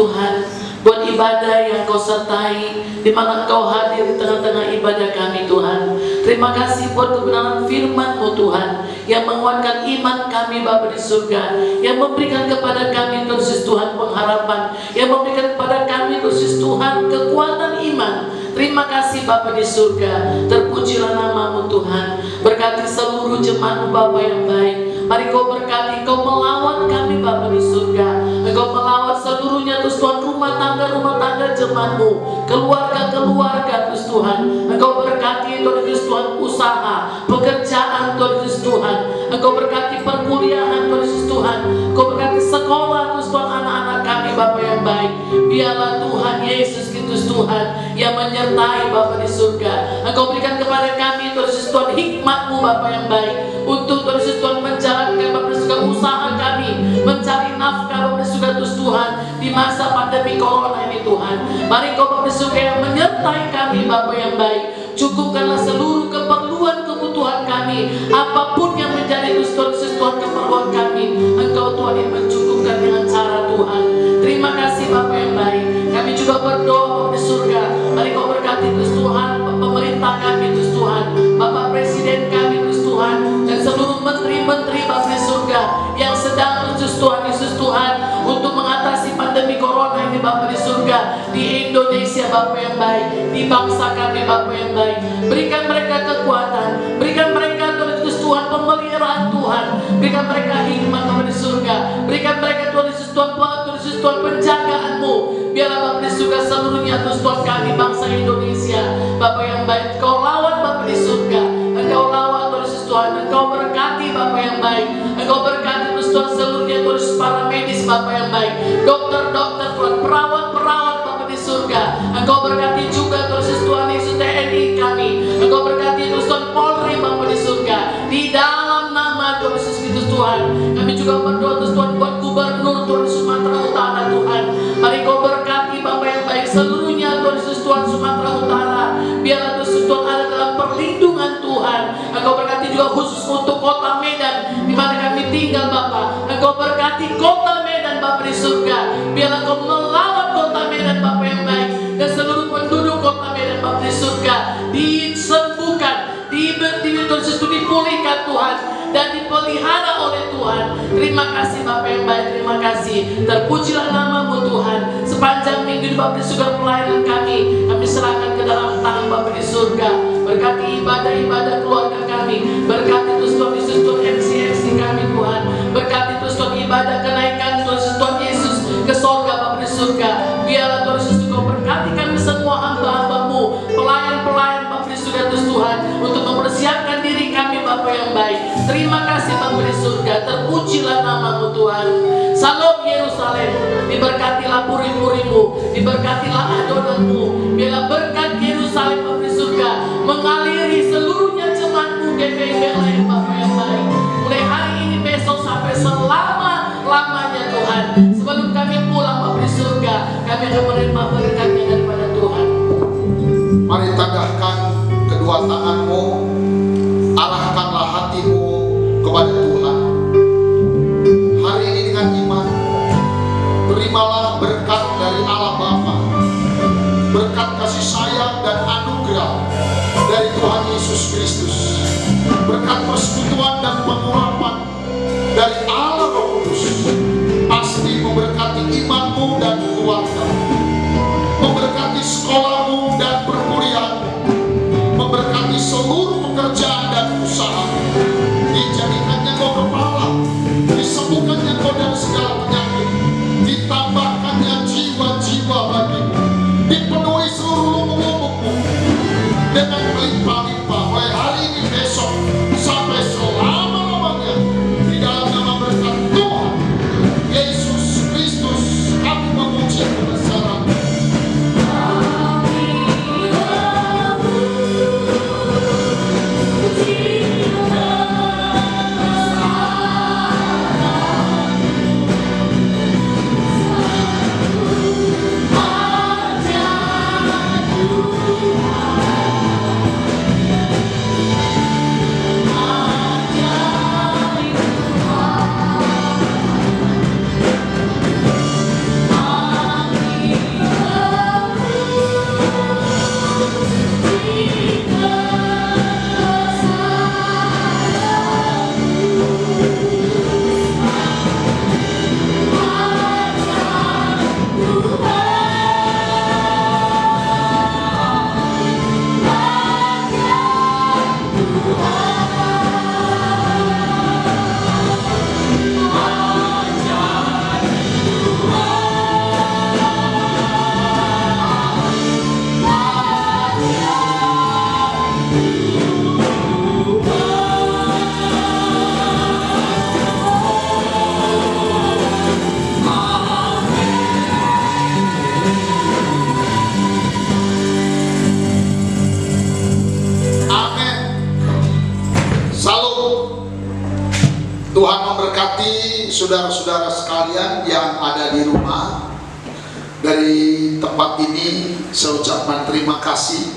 Tuhan, buat ibadah yang Kau sertai, di mana Engkau hadir di tengah-tengah ibadah kami Tuhan. Terima kasih buat kebenaran firman-Mu Tuhan, yang menguatkan iman kami Bapa di surga, yang memberikan kepada kami Tuhan Yesus Tuhan pengharapan, yang memberikan kepada kami Tuhan Yesus Tuhan kekuatan iman. Terima kasih Bapa di surga, terpujilah nama-Mu Tuhan. Berkati seluruh jemaat-Mu Bapa yang baik. Mari Kau berkati, Kau melawat kami Bapa di surga. Engkau melawat seluruhnya Tuhan, rumah tangga jemaat-Mu, keluarga Tuhan. Engkau berkati Tuhan usaha, pekerjaan Tuhan. Engkau berkati perkuliahan Tuhan. Engkau berkati sekolah Tuhan anak-anak kami Bapa yang baik. Biarlah Tuhan Yesus Kristus Tuhan yang menyertai Bapa di surga. Engkau berikan kepada kami Tuhan hikmat-Mu Bapa yang baik, untuk Tuhan menjalankan Bapa di surga usaha kami, mencari nafkah Bapa di surga Tuhan di masa pandemi corona ini Tuhan. Mari Kau Bapa di surga yang menyertai kami Bapa yang baik. Cukupkanlah seluruh kebutuhan kami, apapun yang menjadi Tuhan keperluan kami. Engkau Tuhan yang mencukupkan dengan cara Tuhan. Terima kasih Bapa yang baik. Kami juga berdoa Bapa di surga, mari Kau berkati Tuhan pemerintah kami Tuhan, Bapak Presiden kami Tuhan, dan seluruh menteri-menteri Bapa di surga yang sedang Tuhan Yesus Tuhan untuk mengatasi pandemi corona ini Bapa di surga, di Indonesia Bapa yang baik, di bangsa kami Bapa yang baik. Berikan mereka kekuatan, berikan mereka Tuhan pemeliharaan Tuhan, berikan mereka hikmat Bapa di surga, berikan mereka Tuhan Yesus Tuhan penjagaan-Mu. Biarlah Bapa di surga seluruhnya Tuhan kami bangsa Indonesia Bapa yang baik. Kau lawan Bapa di surga, Engkau lawan Tuhan, Engkau berkati Bapa yang baik. Engkau berkati Tuhan seluruhnya para medis Bapa yang baik, dokter-dokter Tuhan, perawat-perawat Bapa di surga. Engkau berkati juga Tuhan Yesus TNI kami. Engkau berkati Tuhan Polri Bapa di surga. Di dalam nama Tuhan Yesus Kristus Tuhan, kami juga berdoa Tuhan buat Gubernur Tuhan Sumatera Utara Tuhan. Mari Kau berkati Bapa yang baik seluruhnya Tuhan Yesus Tuhan Sumatera Utara. Biarlah Tuhan ada dalam perlindungan Tuhan. Engkau berkati juga khusus untuk kota Medan di mana kami tinggal Bapa. Engkau berkati kota Medan Bapa di surga. Biarlah Kau melawat kota Medan Bapa yang baik, dan seluruh penduduk kota Medan Bapa di surga disembuhkan, dipulihkan Tuhan, dan dipelihara oleh Tuhan. Terima kasih Bapa yang baik, terima kasih. Terpujilah nama-Mu Tuhan. Sepanjang minggu Bapa di surga pelayanan kami serahkan ke dalam tangan Bapa di surga. Berkati ibadah-ibadah keluarga kami, berkati Tuhan Yesus Tuhan MC kami Tuhan, berkati Tuhan ibadah kenaikan Tuhan Yesus ke sorga Bapa di surga. Biarlah Tuhan Yesus Kau berkati kami semua hamba-hamba-Mu, pelayan-pelayan Bapa di surga Tuhan, untuk mempersiapkan diri kami Bapa yang baik. Terima kasih Bapa di surga, terpujilah nama-Mu Tuhan. Salam Yerusalem, diberkatilah puri-puri-Mu, diberkatilah adonan-Mu. Biarlah berkat Yerusalem Bapa di surga mengaliri seluruhnya jemaat-Mu GPI Bethlehem Bapa yang baik. Mulai hari ini, besok, sampai selama-lamanya Tuhan. Sebelum kami pulang Bapa di surga, kami akan menerima berkatnya daripada Tuhan. Mari tadahkan kedua tangan-Mu, arahkanlah hati-Mu kepada Tuhan. Hari ini dengan iman, terimalah berkat dari Allah Bapa, berkat kasih sayang dan anugerah dari Tuhan Yesus Kristus, berkat persekutuan dan pengurapan dari Allah Roh Kudus, pasti memberkati iman-Mu dan keluarga, memberkati sekolah-Mu dan perkuliahan, memberkati seluruh pekerjaan dan usaha. Dijadikannya Kau kepala, disembuhkannya Kau dari segala penyakit, ditambahkannya jiwa-jiwa bagimu, dipenuhi seluruh lubuk-lubuk-Mu dengan melimpah-limpah mulai hari ini, besok, sampai selama-lamanya. Di dalam nama berkat Tuhan Yesus Kristus kami memohon. saudara-saudara sekalian yang ada di rumah, dari tempat ini saya ucapkan terima kasih.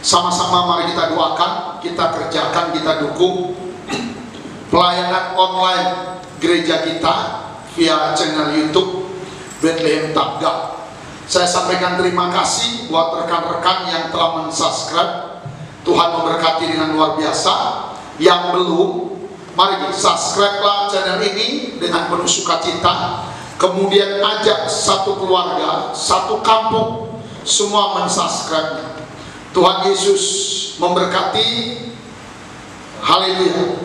Sama-sama mari kita doakan, kita kerjakan, kita dukung pelayanan online gereja kita via channel YouTube Bethlehem Tabga. Saya sampaikan terima kasih buat rekan-rekan yang telah mensubscribe. Tuhan memberkati dengan luar biasa. Yang belum, mari subscribe-lah channel ini dengan penuh sukacita. Kemudian ajak satu keluarga, satu kampung, semua mensubscribe-nya. Tuhan Yesus memberkati. Haleluya.